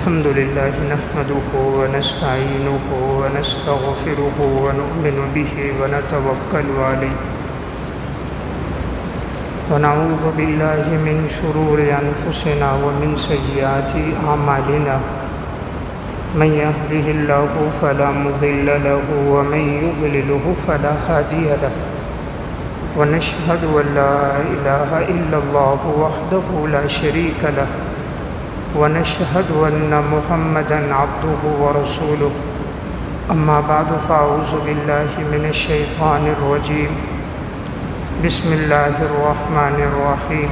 الحمد لله نحمده ونستعينه ونستغفره ونؤمن به ونتوكل عليه ونعوذ بالله من شرور أنفسنا ومن سيئات أعمالنا من يهده الله فلا مضل له ومن يضلله فلا هادي له ونشهد أن لا إله إلا الله وحده لا شريك له ونشهد أن محمدًا عبده ورسوله أما بعد فأعوذ بالله من الشيطان الرجيم بسم الله الرحمن الرحيم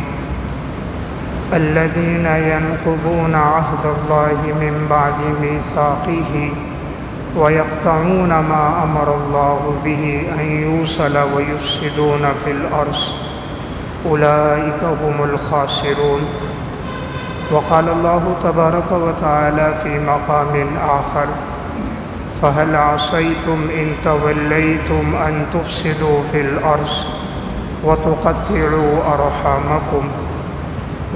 الذين ينقضون عهد الله من بعد ميثاقه ويقطعون ما أمر الله به أن يوصل ويفسدون في الأرض أولئك هم الخاسرون. وقال الله تبارك وتعالى في مقام آخر فهل عصيتم إن توليتم أن تفسدوا في الأرض وتقطعوا أرحامكم.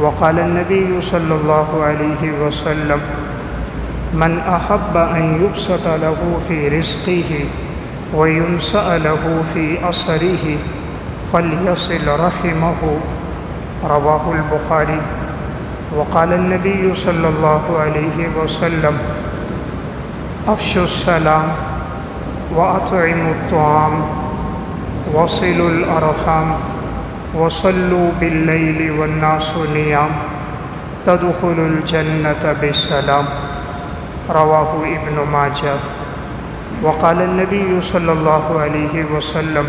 وقال النبي صلى الله عليه وسلم من أحب أن يبسط له في رزقه وينسأ له في أثره فليصل رحمه رواه البخاري. وقال النبي صلى الله عليه وسلم افشوا السلام وأطعموا الطعام وصلوا الأرحام وصلوا بالليل والناس نيام تدخلوا الجنة بالسلام رواه ابن ماجه. وقال النبي صلى الله عليه وسلم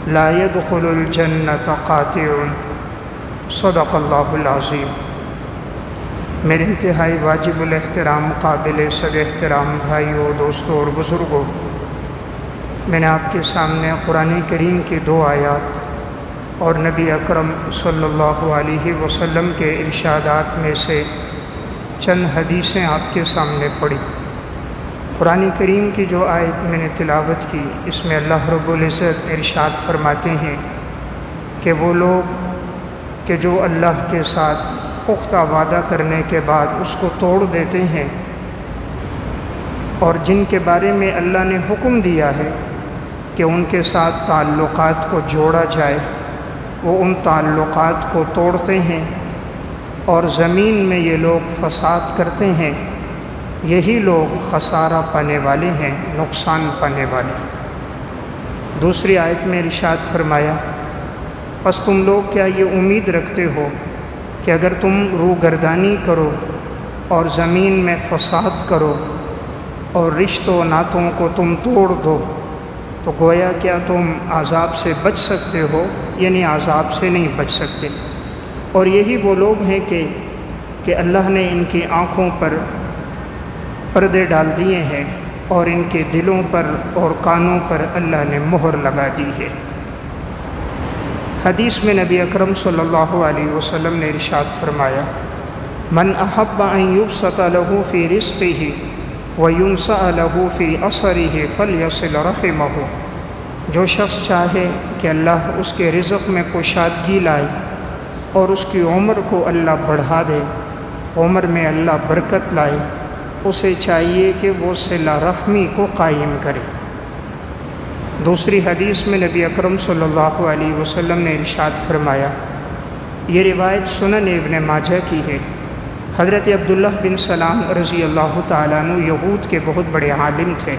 لا يدخل الجنة قاطع صدق اللہ العظیم. میرے انتہائی واجب الاحترام قابل صد احترام بھائیوں، دوستوں اور بزرگوں، میں نے آپ کے سامنے قرآن کریم کی 2 آیات اور نبی اکرم صلی اللہ علیہ وسلم کے ارشادات میں سے چند حدیثیں آپ کے سامنے پڑھی. قرآن کریم کی جو آیت میں نے تلاوت کی، اس میں اللہ رب العزت ارشاد فرماتے ہیں کہ وہ لوگ کہ جو اللہ کے ساتھ پختہ وعدہ کرنے کے بعد اس کو توڑ دیتے ہیں، اور جن کے بارے میں اللہ نے حکم دیا ہے کہ ان کے ساتھ تعلقات کو جوڑا جائے، وہ ان تعلقات کو توڑتے ہیں اور زمین میں یہ لوگ فساد کرتے ہیں، یہی لوگ خسارہ پانے والے ہیں، نقصان پانے والے ہیں. دوسری آیت میں ارشاد فرمایا پس تم لوگ کیا یہ امید رکھتے ہو کہ اگر تم روگردانی کرو اور زمین میں فساد کرو اور رشتوں و ناتوں کو تم توڑ دو تو گویا کیا تم عذاب سے بچ سکتے ہو؟ یعنی عذاب سے نہیں بچ سکتے. اور یہی وہ لوگ ہیں کہ اللہ نے ان کی آنکھوں پر پردے ڈال دیے ہیں اور ان کے دلوں پر اور کانوں پر اللہ نے مہر لگا دی ہے. حدیث میں نبی اکرم صلی اللہ علیہ وسلم نے ارشاد فرمایا من احب ان یبسط له فی رزقه وینسأ له فی اثره فلیصل رحمه. جو شخص چاہے کہ اللہ اس کے رزق میں کشادگی لائے اور اس کی عمر کو اللہ بڑھا دے، عمر میں اللہ برکت لائے، اسے چاہیے کہ وہ صلہ رحمی کو قائم کرے. دوسری حدیث میں نبی اکرم صلی اللہ علیہ وسلم نے ارشاد فرمایا، یہ روایت سنن ابن ماجہ کی ہے. حضرت عبداللہ بن سلام رضی اللہ تعالیٰ عنہ یہود کے بہت بڑے عالم تھے.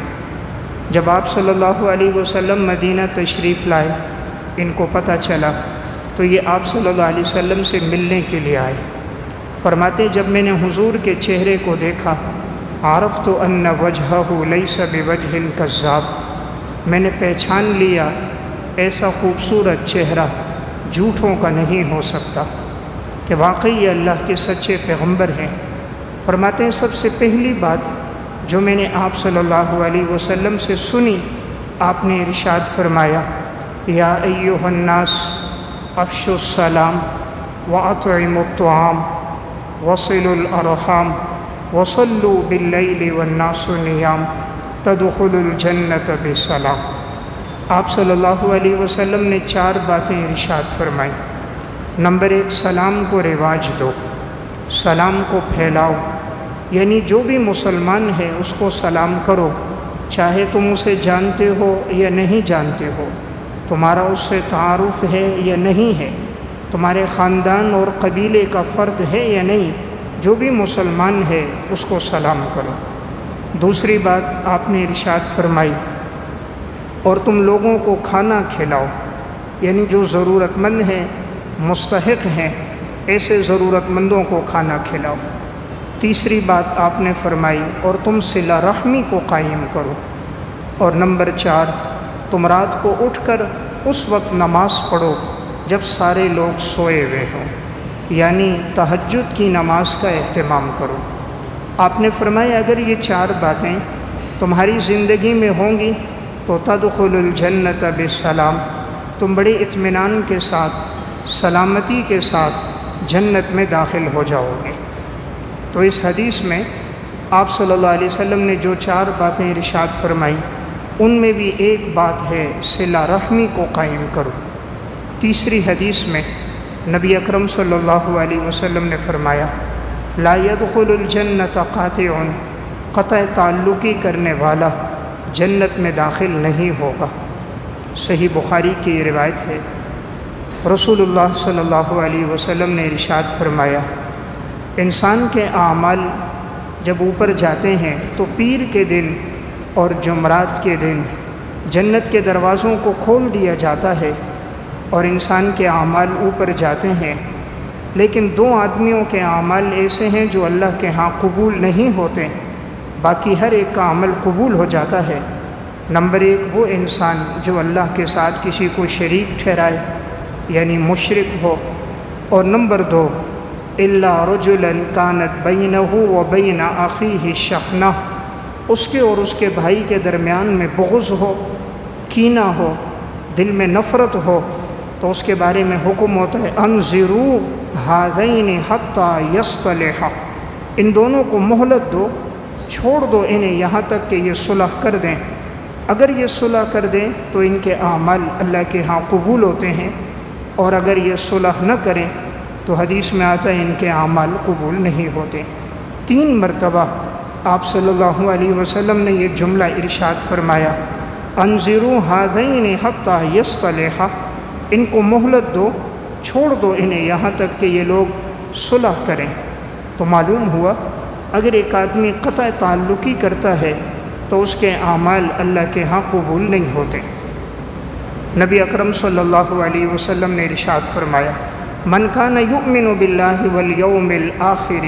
جب آپ صلی اللہ علیہ وسلم مدینہ تشریف لائے، ان کو پتہ چلا تو یہ آپ صلی اللہ علیہ وسلم سے ملنے کے لیے آئے. فرماتے جب میں نے حضور کے چہرے کو دیکھا عرفت ان وجہہ لیس بوجہ کذاب، میں نے پہچان لیا ایسا خوبصورت چہرہ جھوٹوں کا نہیں ہو سکتا، کہ واقعی یہ اللہ کے سچے پیغمبر ہیں. فرماتے ہیں سب سے پہلی بات جو میں نے آپ صلی اللہ علیہ وسلم سے سنی، آپ نے ارشاد فرمایا یا ایھا الناس افشوا السلام واطعموا الطعام وصلوا الارحام وصلوا باللیل والناس نیام تدخلوا الجنة بسلام. آپ صلی اللہ علیہ وسلم نے 4 باتیں ارشاد فرمائیں. نمبر 1، سلام کو رواج دو، سلام کو پھیلاؤ. یعنی جو بھی مسلمان ہے اس کو سلام کرو، چاہے تم اسے جانتے ہو یا نہیں جانتے ہو، تمہارا اس سے تعارف ہے یا نہیں ہے، تمہارے خاندان اور قبیلے کا فرد ہے یا نہیں، جو بھی مسلمان ہے اس کو سلام کرو۔ دوسری بات آپ نے ارشاد فرمائی اور تم لوگوں کو کھانا کھلاؤ، یعنی جو ضرورت مند ہیں، مستحق ہیں، ایسے ضرورت مندوں کو کھانا کھلاؤ۔ تیسری بات آپ نے فرمائی اور تم صلہ رحمی کو قائم کرو۔ اور نمبر 4، تم رات کو اٹھ کر اس وقت نماز پڑھو جب سارے لوگ سوئے ہوئے ہوں، یعنی تہجد کی نماز کا اہتمام کرو۔ آپ نے فرمایا اگر یہ 4 باتیں تمہاری زندگی میں ہوں گی تو تدخل الجنت بسلام، تم بڑے اطمینان کے ساتھ، سلامتی کے ساتھ جنت میں داخل ہو جاؤ گے۔ تو اس حدیث میں آپ صلی اللہ علیہ وسلم نے جو 4 باتیں ارشاد فرمائیں ان میں بھی ایک بات ہے صلہ رحمی کو قائم کرو۔ تیسری حدیث میں نبی اکرم صلی اللہ علیہ وسلم نے فرمایا لا يدخل الجنت قاطع، قطع تعلقی کرنے والا جنت میں داخل نہیں ہوگا۔ صحیح بخاری کی یہ روایت ہے۔ رسول اللہ صلی اللہ علیہ وسلم نے ارشاد فرمایا انسان کے اعمال جب اوپر جاتے ہیں تو پیر کے دن اور جمعرات کے دن جنت کے دروازوں کو کھول دیا جاتا ہے اور انسان کے اعمال اوپر جاتے ہیں، لیکن 2 آدمیوں کے اعمال ایسے ہیں جو اللہ کے ہاں قبول نہیں ہوتے، باقی ہر ایک کا عمل قبول ہو جاتا ہے۔ نمبر 1 وہ انسان جو اللہ کے ساتھ کسی کو شریک ٹھہرائے یعنی مشرک ہو، اور نمبر 2 الا رجلا كانت بینہ وبین اخیہ شحنہ، اس کے اور اس کے بھائی کے درمیان میں بغض ہو، کینہ ہو، دل میں نفرت ہو، تو اس کے بارے میں حکم ہوتا ہے انظروا ھذین حتی یصطلحا، ان دونوں کو مہلت دو، چھوڑ دو انہیں یہاں تک کہ یہ صلح کر دیں۔ اگر یہ صلح کر دیں تو ان کے اعمال اللہ کے ہاں قبول ہوتے ہیں، اور اگر یہ صلح نہ کریں تو حدیث میں آتا ہے ان کے اعمال قبول نہیں ہوتے۔ 3 مرتبہ آپ صلی اللہ علیہ وسلم نے یہ جملہ ارشاد فرمایا انظروا ھذین حتی یصطلحا، ان کو مہلت دو، چھوڑ دو انہیں یہاں تک کہ یہ لوگ صلح کریں۔ تو معلوم ہوا اگر ایک آدمی قطع تعلقی کرتا ہے تو اس کے اعمال اللہ کے ہاں قبول نہیں ہوتے۔ نبی اکرم صلی اللہ علیہ وسلم نے ارشاد فرمایا من کان یؤمن باللہ والیوم الآخر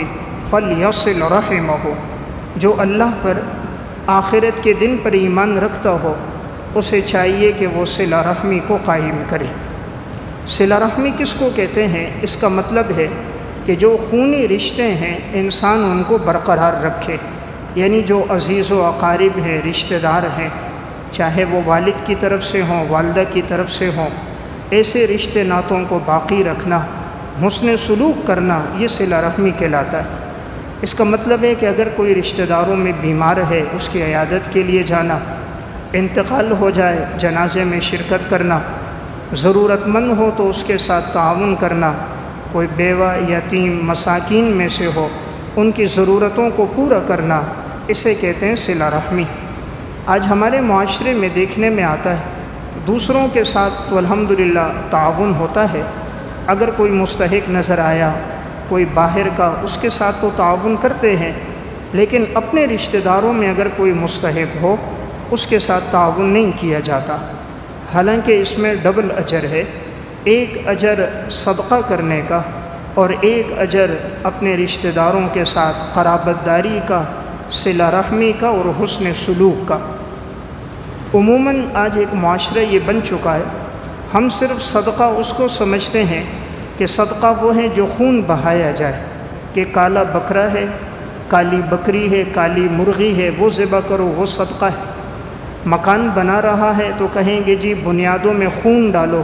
فلیصل رحمہ، جو اللہ پر آخرت کے دن پر ایمان رکھتا ہو اسے چاہیے کہ وہ صلہ رحمی کو قائم کرے۔ صلہ رحمی کس کو کہتے ہیں؟ اس کا مطلب ہے کہ جو خونی رشتے ہیں انسان ان کو برقرار رکھے، یعنی جو عزیز و اقارب ہیں، رشتہ دار ہیں، چاہے وہ والد کی طرف سے ہوں، والدہ کی طرف سے ہوں، ایسے رشتے ناتوں کو باقی رکھنا، حسن سلوک کرنا، یہ صلہ رحمی کہلاتا ہے۔ اس کا مطلب ہے کہ اگر کوئی رشتہ داروں میں بیمار ہے اس کی عیادت کے لیے جانا، انتقال ہو جائے جنازے میں شرکت کرنا، ضرورت مند ہو تو اس کے ساتھ تعاون کرنا، کوئی بیوہ یتیم مساکین میں سے ہو ان کی ضرورتوں کو پورا کرنا، اسے کہتے ہیں صلہ رحمی۔ آج ہمارے معاشرے میں دیکھنے میں آتا ہے دوسروں کے ساتھ تو الحمدللہ تعاون ہوتا ہے، اگر کوئی مستحق نظر آیا کوئی باہر کا، اس کے ساتھ تو تعاون کرتے ہیں، لیکن اپنے رشتہ داروں میں اگر کوئی مستحق ہو اس کے ساتھ تعاون نہیں کیا جاتا۔ حالانکہ اس میں ڈبل اجر ہے، ایک اجر صدقہ کرنے کا اور ایک اجر اپنے رشتہ داروں کے ساتھ قرابت داری کا، صلہ رحمی کا اور حسن سلوک کا۔ عموماً آج ایک معاشرہ یہ بن چکا ہے، ہم صرف صدقہ اس کو سمجھتے ہیں کہ صدقہ وہ ہے جو خون بہایا جائے، کہ کالا بکرا ہے، کالی بکری ہے، کالی مرغی ہے، وہ ذبح کرو، وہ صدقہ ہے۔ مکان بنا رہا ہے تو کہیں گے جی بنیادوں میں خون ڈالو،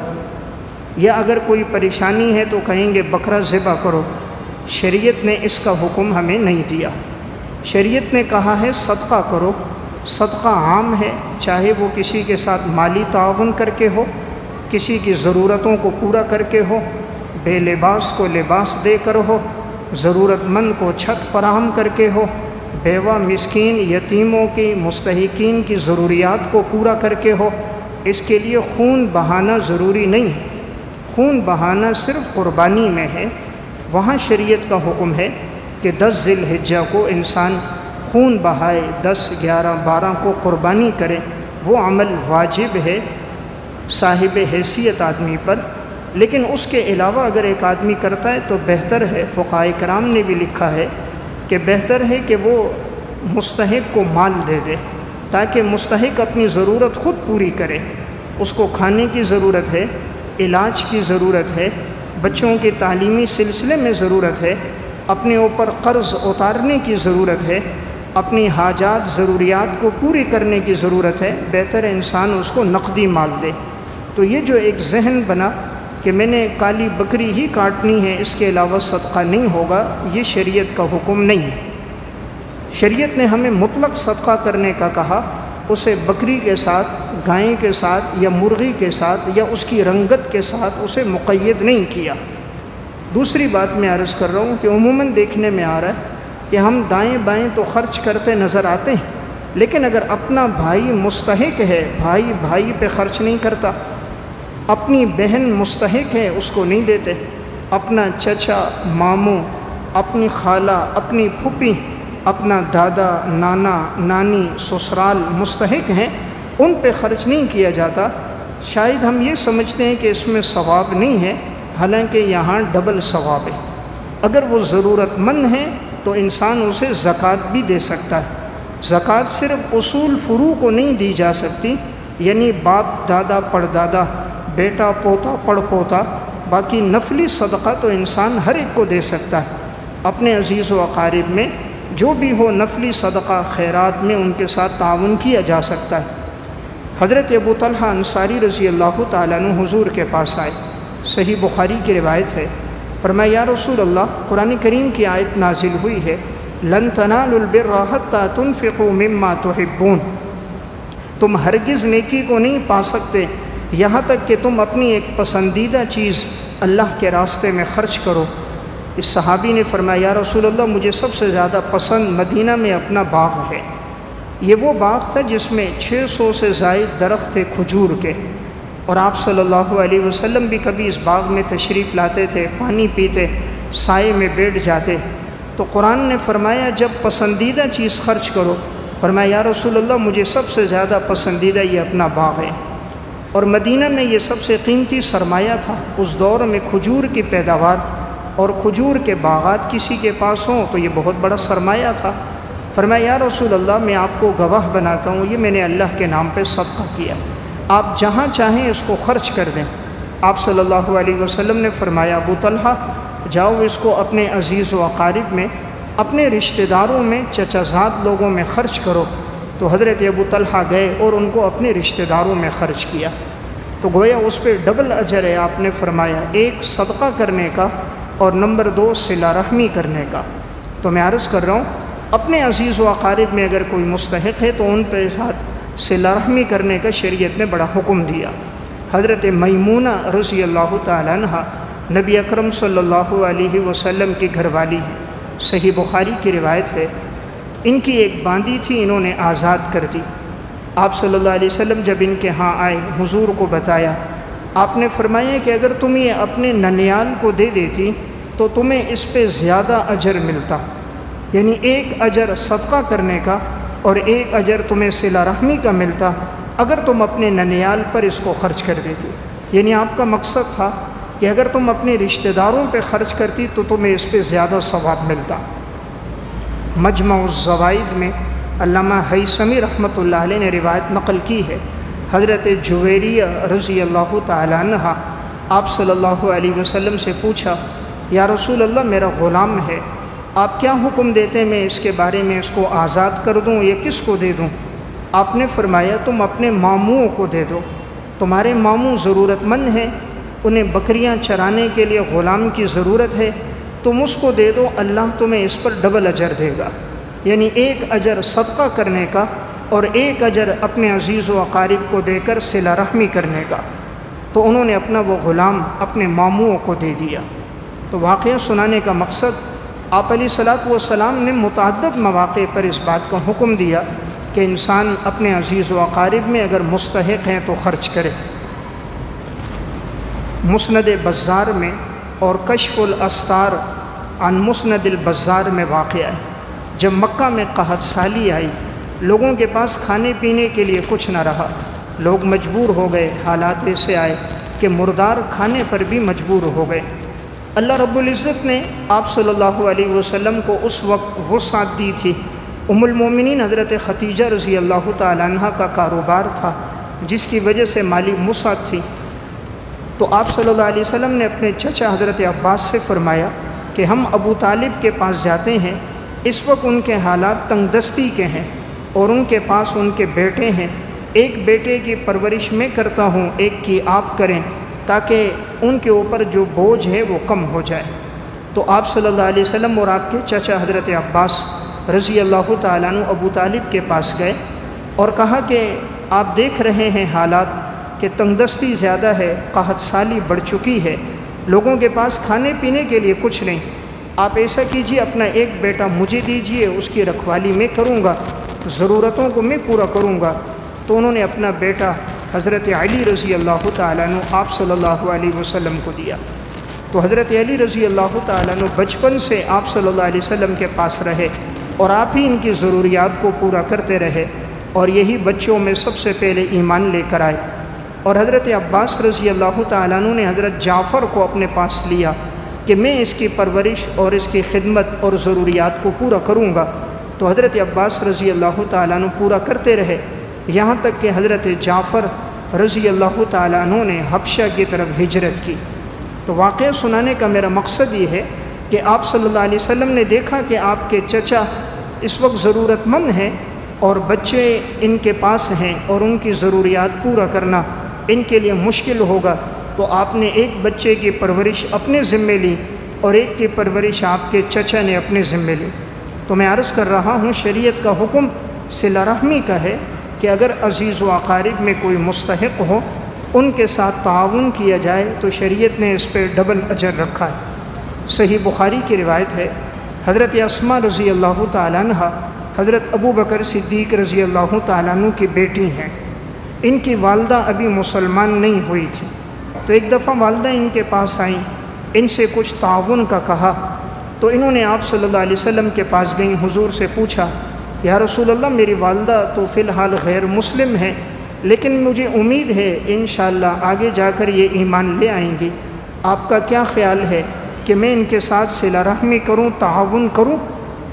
یا اگر کوئی پریشانی ہے تو کہیں گے بکرا ذبح کرو۔ شریعت نے اس کا حکم ہمیں نہیں دیا، شریعت نے کہا ہے صدقہ کرو۔ صدقہ عام ہے، چاہے وہ کسی کے ساتھ مالی تعاون کر کے ہو، کسی کی ضرورتوں کو پورا کر کے ہو، بے لباس کو لباس دے کر ہو، ضرورت مند کو چھت فراہم کر کے ہو، بیوہ مسکین یتیموں کی مستحقین کی ضروریات کو پورا کر کے ہو، اس کے لیے خون بہانا ضروری نہیں ہے۔ خون بہانا صرف قربانی میں ہے، وہاں شریعت کا حکم ہے کہ 10 ذی الحجہ کو انسان خون بہائے، 10، 11، 12 کو قربانی کرے، وہ عمل واجب ہے صاحب حیثیت آدمی پر۔ لیکن اس کے علاوہ اگر ایک آدمی کرتا ہے تو بہتر ہے، فقہاء کرام نے بھی لکھا ہے کہ بہتر ہے کہ وہ مستحق کو مال دے دے، تاکہ مستحق اپنی ضرورت خود پوری کرے۔ اس کو کھانے کی ضرورت ہے، علاج کی ضرورت ہے، بچوں کے تعلیمی سلسلے میں ضرورت ہے، اپنے اوپر قرض اتارنے کی ضرورت ہے، اپنی حاجات ضروریات کو پوری کرنے کی ضرورت ہے، بہتر ہے انسان اس کو نقدی مال دے۔ تو یہ جو ایک ذہن بنا کہ میں نے کالی بکری ہی کاٹنی ہے، اس کے علاوہ صدقہ نہیں ہوگا، یہ شریعت کا حکم نہیں ہے۔ شریعت نے ہمیں مطلق صدقہ کرنے کا کہا، اسے بکری کے ساتھ، گائے کے ساتھ یا مرغی کے ساتھ یا اس کی رنگت کے ساتھ اسے مقید نہیں کیا۔ دوسری بات میں عرض کر رہا ہوں کہ عموماً دیکھنے میں آ رہا ہے کہ ہم دائیں بائیں تو خرچ کرتے نظر آتے ہیں، لیکن اگر اپنا بھائی مستحق ہے، بھائی بھائی پہ خرچ نہیں کرتا، اپنی بہن مستحق ہے، اس کو نہیں دیتے، اپنا چچا، ماموں، اپنی خالہ، اپنی پھوپھی، اپنا دادا، نانا، نانی، سسرال مستحق ہیں، ان پہ خرچ نہیں کیا جاتا۔ شاید ہم یہ سمجھتے ہیں کہ اس میں ثواب نہیں ہے، حالانکہ یہاں ڈبل ثواب ہے۔ اگر وہ ضرورت مند ہے تو انسان اسے زکوٰۃ بھی دے سکتا ہے۔ زکوٰۃ صرف اصول فروع کو نہیں دی جا سکتی، یعنی باپ دادا پڑدادا، بیٹا پوتا پڑ پوتا، باقی نفلی صدقہ تو انسان ہر ایک کو دے سکتا ہے۔ اپنے عزیز و اقارب میں جو بھی ہو نفلی صدقہ خیرات میں ان کے ساتھ تعاون کیا جا سکتا ہے۔ حضرت ابو طلحہ انصاری رضی اللہ تعالیٰ عنہ حضور کے پاس آئے، صحیح بخاری کی روایت ہے، فرمایا یا رسول اللہ، قرآن کریم کی آیت نازل ہوئی ہے، لن تنالوا البر حتى تنفقوا مما تحبون، تم ہرگز نیکی کو نہیں پا سکتے یہاں تک کہ تم اپنی ایک پسندیدہ چیز اللہ کے راستے میں خرچ کرو۔ اس صحابی نے فرمایا یا رسول اللہ، مجھے سب سے زیادہ پسند مدینہ میں اپنا باغ ہے۔ یہ وہ باغ تھا جس میں 600 سے زائد درخت تھے کھجور کے، اور آپ صلی اللہ علیہ وسلم بھی کبھی اس باغ میں تشریف لاتے تھے، پانی پیتے، سائے میں بیٹھ جاتے۔ تو قرآن نے فرمایا جب پسندیدہ چیز خرچ کرو، فرمایا یا رسول اللہ مجھے سب سے زیادہ پسندیدہ یہ اپنا باغ ہے۔ اور مدینہ میں یہ سب سے قیمتی سرمایہ تھا۔ اس دور میں کھجور کی پیداوار اور کھجور کے باغات کسی کے پاس ہوں تو یہ بہت بڑا سرمایہ تھا۔ فرمایا یا رسول اللہ میں آپ کو گواہ بناتا ہوں، یہ میں نے اللہ کے نام پہ صدقہ کیا، آپ جہاں چاہیں اس کو خرچ کر دیں۔ آپ صلی اللہ علیہ وسلم نے فرمایا ابو طلحہ جاؤ اس کو اپنے عزیز و اقارب میں، اپنے رشتہ داروں میں، چچا زاد لوگوں میں خرچ کرو۔ تو حضرت ابو طلحہ گئے اور ان کو اپنے رشتہ داروں میں خرچ کیا، تو گویا اس پہ ڈبل اجر ہے۔ آپ نے فرمایا ایک صدقہ کرنے کا اور نمبر 2 صلہ رحمی کرنے کا۔ تو میں عرض کر رہا ہوں اپنے عزیز و اقارب میں اگر کوئی مستحق ہے تو ان پہ ساتھ صلہ رحمی کرنے کا شریعت نے بڑا حکم دیا۔ حضرت میمونہ رضی اللہ تعالیٰ عنہ نبی اکرم صلی اللہ علیہ وسلم کی گھر والی ہیں، صحیح بخاری کی روایت ہے، ان کی ایک باندی تھی، انہوں نے آزاد کر دی۔ آپ صلی اللہ علیہ وسلم جب ان کے ہاں آئے، حضور کو بتایا، آپ نے فرمایا کہ اگر تم یہ اپنے ننیال کو دے دیتی تو تمہیں اس پہ زیادہ اجر ملتا، یعنی ایک اجر صدقہ کرنے کا اور ایک اجر تمہیں صلہ رحمی کا ملتا اگر تم اپنے ننیال پر اس کو خرچ کر دیتی۔ یعنی آپ کا مقصد تھا کہ اگر تم اپنے رشتہ داروں پہ خرچ کرتی تو تمہیں اس پہ زیادہ ثواب ملتا۔ مجمع الزوائد میں علامہ ہیثمی رحمۃ اللہ علیہ نے روایت نقل کی ہے، حضرت جویریہ رضی اللہ تعالیٰ عنہ آپ صلی اللہ علیہ وسلم سے پوچھا یا رسول اللہ میرا غلام ہے، آپ کیا حکم دیتے ہیں، میں اس کے بارے میں اس کو آزاد کر دوں یا کس کو دے دوں؟ آپ نے فرمایا تم اپنے ماموں کو دے دو، تمہارے ماموں ضرورت مند ہیں، انہیں بکریاں چرانے کے لیے غلام کی ضرورت ہے، تم اس کو دے دو، اللہ تمہیں اس پر ڈبل اجر دے گا، یعنی ایک اجر صدقہ کرنے کا اور ایک اجر اپنے عزیز و اقارب کو دے کر صلہ رحمی کرنے کا۔ تو انہوں نے اپنا وہ غلام اپنے ماموں کو دے دیا۔ تو واقعہ سنانے کا مقصد آپ علیہ الصلوۃ والسلام نے متعدد مواقع پر اس بات کا حکم دیا کہ انسان اپنے عزیز و اقارب میں اگر مستحق ہیں تو خرچ کرے۔ مسند بزار میں اور کشف الاستار عن مسند البزار میں واقع ہے، جب مکہ میں قحط سالی آئی، لوگوں کے پاس کھانے پینے کے لیے کچھ نہ رہا، لوگ مجبور ہو گئے، حالات ایسے آئے کہ مردار کھانے پر بھی مجبور ہو گئے۔ اللہ رب العزت نے آپ صلی اللہ علیہ وسلم کو اس وقت وسعت دی تھی۔ ام المومنین حضرت خدیجہ رضی اللہ تعالیٰ عنہ کا کاروبار تھا جس کی وجہ سے مالی وسعت تھی، تو آپ صلی اللہ علیہ وسلم نے اپنے چچا حضرت عباس سے فرمایا کہ ہم ابو طالب کے پاس جاتے ہیں، اس وقت ان کے حالات تنگ دستی کے ہیں اور ان کے پاس ان کے بیٹے ہیں، ایک بیٹے کی پرورش میں کرتا ہوں، ایک کی آپ کریں تاکہ ان کے اوپر جو بوجھ ہے وہ کم ہو جائے۔ تو آپ صلی اللہ علیہ وسلم اور آپ کے چچا حضرت عباس رضی اللہ تعالیٰ عنہ ابو طالب کے پاس گئے اور کہا کہ آپ دیکھ رہے ہیں حالات کہ تنگ دستی زیادہ ہے، قحط سالی بڑھ چکی ہے، لوگوں کے پاس کھانے پینے کے لیے کچھ نہیں، آپ ایسا کیجئے اپنا ایک بیٹا مجھے دیجئے، اس کی رکھوالی میں کروں گا، ضرورتوں کو میں پورا کروں گا۔ تو انہوں نے اپنا بیٹا حضرت علی رضی اللہ تعالیٰ عنہ آپ صلی اللہ علیہ وسلم کو دیا۔ تو حضرت علی رضی اللہ تعالیٰ عنہ بچپن سے آپ صلی اللہ علیہ وسلم کے پاس رہے اور آپ ہی ان کی ضروریات کو پورا کرتے رہے، اور یہی بچوں میں سب سے پہلے ایمان لے کر آئے۔ اور حضرت عباس رضی اللہ تعالیٰ عنہ نے حضرت جعفر کو اپنے پاس لیا کہ میں اس کی پرورش اور اس کی خدمت اور ضروریات کو پورا کروں گا۔ تو حضرت عباس رضی اللہ تعالیٰ عنہ پورا کرتے رہے، یہاں تک کہ حضرت جعفر رضی اللہ تعالیٰ عنہ نے حبشہ کی طرف ہجرت کی۔ تو واقعہ سنانے کا میرا مقصد یہ ہے کہ آپ صلی اللہ علیہ وسلم نے دیکھا کہ آپ کے چچا اس وقت ضرورت مند ہیں اور بچے ان کے پاس ہیں اور ان کی ضروریات پورا کرنا ان کے لیے مشکل ہوگا، تو آپ نے ایک بچے کی پرورش اپنے ذمے لی اور ایک کی پرورش آپ کے چچا نے اپنے ذمے لی۔ تو میں عرض کر رہا ہوں شریعت کا حکم صلہ رحمی کا ہے کہ اگر عزیز و اقارب میں کوئی مستحق ہو ان کے ساتھ تعاون کیا جائے تو شریعت نے اس پہ ڈبل اجر رکھا ہے۔ صحیح بخاری کی روایت ہے، حضرت اسماء رضی اللہ تعالیٰ عنہ حضرت ابو بکر صدیق رضی اللہ تعالیٰ عنہ کی بیٹی ہیں، ان کی والدہ ابھی مسلمان نہیں ہوئی تھی، تو ایک دفعہ والدہ ان کے پاس آئیں، ان سے کچھ تعاون کا کہا، تو انہوں نے آپ صلی اللہ علیہ وسلم کے پاس گئیں، حضور سے پوچھا یا رسول اللہ میری والدہ تو فی الحال غیر مسلم ہیں لیکن مجھے امید ہے انشاءاللہ آگے جا کر یہ ایمان لے آئیں گی، آپ کا کیا خیال ہے کہ میں ان کے ساتھ صلہ رحمی کروں، تعاون کروں؟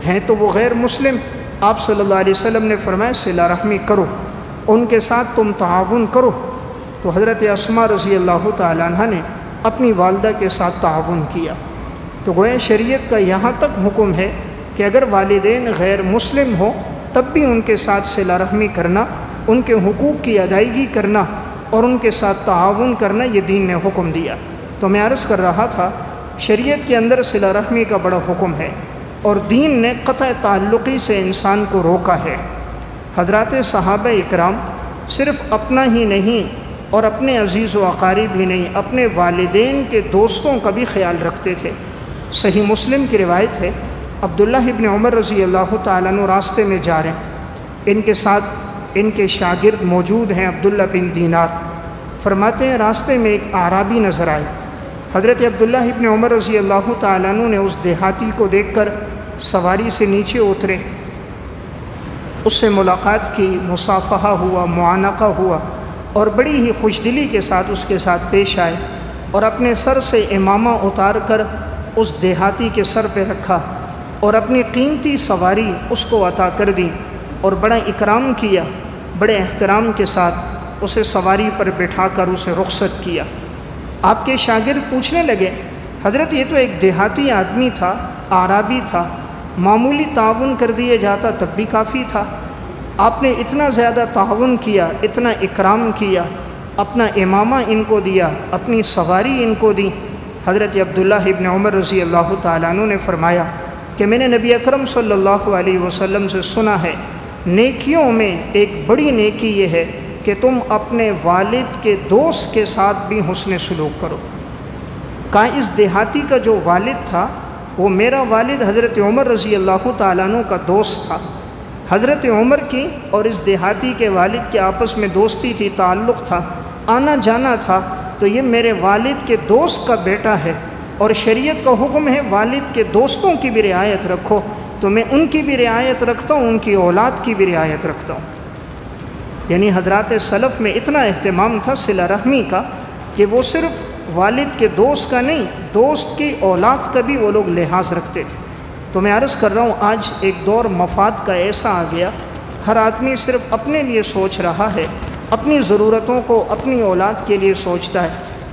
ہیں تو وہ غیر مسلم۔ آپ صلی اللہ علیہ وسلم نے فرمایا صلہ رحمی کرو، ان کے ساتھ تم تعاون کرو۔ تو حضرت اسماء رضی اللہ تعالیٰ عنہ نے اپنی والدہ کے ساتھ تعاون کیا۔ تو گویا شریعت کا یہاں تک حکم ہے کہ اگر والدین غیر مسلم ہو تب بھی ان کے ساتھ صلہ رحمی کرنا، ان کے حقوق کی ادائیگی کرنا اور ان کے ساتھ تعاون کرنا یہ دین نے حکم دیا۔ تو میں عرض کر رہا تھا شریعت کے اندر صلہ رحمی کا بڑا حکم ہے اور دین نے قطع تعلقی سے انسان کو روکا ہے۔ حضرات صحابہ اکرام صرف اپنا ہی نہیں اور اپنے عزیز و اقارب ہی نہیں، اپنے والدین کے دوستوں کا بھی خیال رکھتے تھے۔ صحیح مسلم کی روایت ہے، عبداللہ ابن عمر رضی اللہ تعالیٰ عنہ راستے میں جا رہے ہیں، ان کے ساتھ ان کے شاگرد موجود ہیں عبداللہ بن دینار، فرماتے ہیں راستے میں ایک اعرابی نظر آئے، حضرت عبداللہ ابن عمر رضی اللہ تعالیٰ عنہ نے اس دیہاتی کو دیکھ کر سواری سے نیچے اترے، اس سے ملاقات کی، مصافحہ ہوا، معانقہ ہوا اور بڑی ہی خوشدلی کے ساتھ اس کے ساتھ پیش آئے اور اپنے سر سے امامہ اتار کر اس دیہاتی کے سر پہ رکھا اور اپنی قیمتی سواری اس کو عطا کر دی اور بڑا اکرام کیا، بڑے احترام کے ساتھ اسے سواری پر بٹھا کر اسے رخصت کیا۔ آپ کے شاگرد پوچھنے لگے حضرت یہ تو ایک دیہاتی آدمی تھا، اعرابی تھا، معمولی تعاون کر دیا جاتا تب بھی کافی تھا، آپ نے اتنا زیادہ تعاون کیا، اتنا اکرام کیا، اپنا امامہ ان کو دیا، اپنی سواری ان کو دی۔ حضرت عبداللہ ابن عمر رضی اللہ تعالیٰ عنہ نے فرمایا کہ میں نے نبی اکرم صلی اللہ علیہ وسلم سے سنا ہے نیکیوں میں ایک بڑی نیکی یہ ہے کہ تم اپنے والد کے دوست کے ساتھ بھی حسن سلوک کرو۔ کہا اس دیہاتی کا جو والد تھا وہ میرا والد حضرت عمر رضی اللہ تعالیٰ عنہ کا دوست تھا۔ حضرت عمر کی اور اس دیہاتی کے والد کے آپس میں دوستی تھی، تعلق تھا، آنا جانا تھا، تو یہ میرے والد کے دوست کا بیٹا ہے، اور شریعت کا حکم ہے والد کے دوستوں کی بھی رعایت رکھو، تو میں ان کی بھی رعایت رکھتا ہوں، ان کی اولاد کی بھی رعایت رکھتا ہوں۔ یعنی حضرات سلف میں اتنا اہتمام تھا صلہ رحمی کا کہ وہ صرف والد کے دوست کا نہیں، دوست کی اولاد کا بھی وہ لوگ لحاظ رکھتے تھے۔ تو میں عرض کر رہا ہوں آج ایک دور مفاد کا ایسا آ گیا، ہر آدمی صرف اپنے لیے سوچ رہا ہے، اپنی ضرورتوں کو اپنی اولاد کے لیے سوچتا ہے،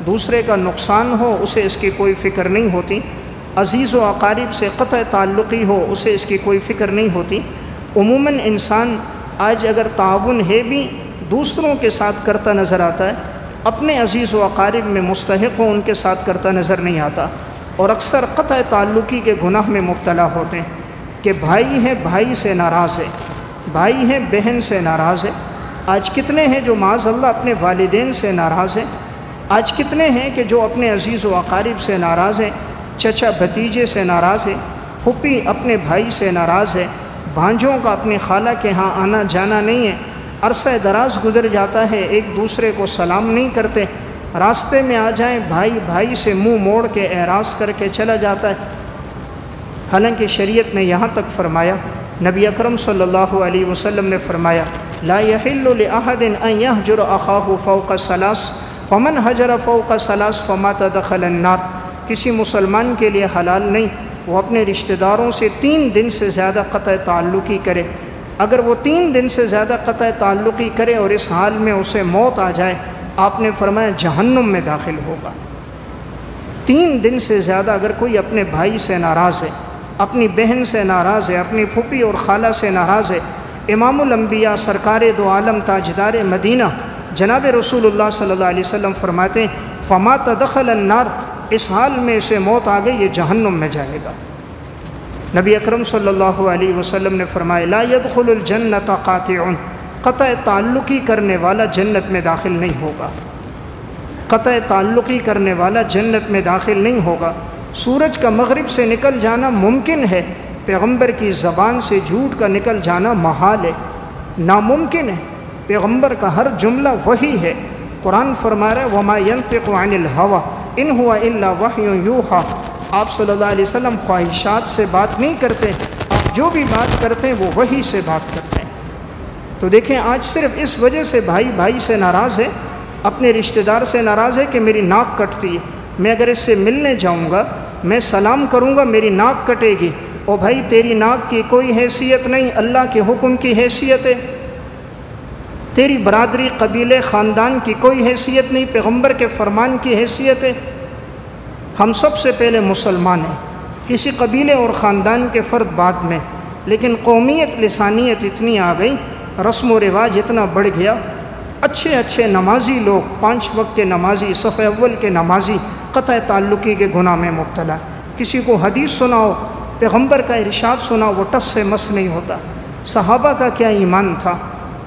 دوسرے کا نقصان ہو اسے اس کی کوئی فکر نہیں ہوتی، عزیز و اقارب سے قطع تعلقی ہو اسے اس کی کوئی فکر نہیں ہوتی۔ عموماً انسان آج اگر تعاون ہے بھی دوسروں کے ساتھ کرتا نظر آتا ہے، اپنے عزیز و اقارب میں مستحق ہو ان کے ساتھ کرتا نظر نہیں آتا، اور اکثر قطع تعلقی کے گناہ میں مبتلا ہوتے ہیں کہ بھائی ہے بھائی سے ناراض ہے، بھائی ہے بہن سے ناراض ہے۔ آج کتنے ہیں جو معاذ اللہ اپنے والدین سے ناراض ہیں، آج کتنے ہیں کہ جو اپنے عزیز و اقارب سے ناراض ہیں، چچا بھتیجے سے ناراض ہے، پھوپھی اپنے بھائی سے ناراض ہے، بھانجوں کا اپنی خالہ کے ہاں آنا جانا نہیں ہے، عرصہ دراز گزر جاتا ہے ایک دوسرے کو سلام نہیں کرتے، راستے میں آ جائیں بھائی بھائی سے منہ موڑ کے اعراض کر کے چلا جاتا ہے۔ حالانکہ شریعت نے یہاں تک فرمایا، نبی اکرم صلی اللہ علیہ وسلم نے فرمایا لا يحل لأحد ان يهجر اخاه فوق ثلاث فمن هجر فوق ثلاث فمات دخل النار۔ کسی مسلمان کے لیے حلال نہیں وہ اپنے رشتہ داروں سے 3 دن سے زیادہ قطع تعلقی کرے، اگر وہ 3 دن سے زیادہ قطع تعلقی کرے اور اس حال میں اسے موت آ جائے، آپ نے فرمایا جہنم میں داخل ہوگا۔ 3 دن سے زیادہ اگر کوئی اپنے بھائی سے ناراض ہے، اپنی بہن سے ناراض ہے، اپنی پھوپھی اور خالہ سے ناراض ہے، امام الانبیاء سرکار دو عالم تاجدار مدینہ جناب رسول اللہ صلی اللہ علیہ وسلم فرماتے ہیں فمات دخل النار، اس حال میں اسے موت آ گئی یہ جہنم میں جائے گا۔ نبی اکرم صلی اللہ علیہ وسلم نے فرمایا لا يدخل الجنت قاطع، قطع تعلقی کرنے والا جنت میں داخل نہیں ہوگا، قطع تعلقی کرنے والا جنت میں داخل نہیں ہوگا۔ سورج کا مغرب سے نکل جانا ممکن ہے، پیغمبر کی زبان سے جھوٹ کا نکل جانا محال ہے، ناممکن ہے۔ پیغمبر کا ہر جملہ وحی ہے، قرآن فرما رہا ہے وما ينطق عن الهوى ان هو الا وحی یوحی، آپ صلی اللہ علیہ وسلم خواہشات سے بات نہیں کرتے، آپ جو بھی بات کرتے ہیں وہ وحی سے بات کرتے ہیں۔ تو دیکھیں آج صرف اس وجہ سے بھائی بھائی سے ناراض ہے، اپنے رشتہ دار سے ناراض ہے کہ میری ناک کٹتی ہے، میں اگر اس سے ملنے جاؤں گا، میں سلام کروں گا، میری ناک کٹے گی۔ او بھائی تیری ناک کی کوئی حیثیت نہیں، اللہ کے حکم کی حیثیت ہے، تیری برادری قبیلے خاندان کی کوئی حیثیت نہیں، پیغمبر کے فرمان کی حیثیت ہے۔ ہم سب سے پہلے مسلمان ہیں، کسی قبیلے اور خاندان کے فرد بعد میں، لیکن قومیت لسانیت اتنی آ گئی، رسم و رواج اتنا بڑھ گیا، اچھے اچھے نمازی لوگ 5 وقت کے نمازی، صف اول کے نمازی قطع تعلقی کے گناہ میں مبتلا۔ کسی کو حدیث سناؤ، پیغمبر کا ارشاد سناؤ، وہ ٹس سے مس نہیں ہوتا۔ صحابہ کا کیا ایمان تھا،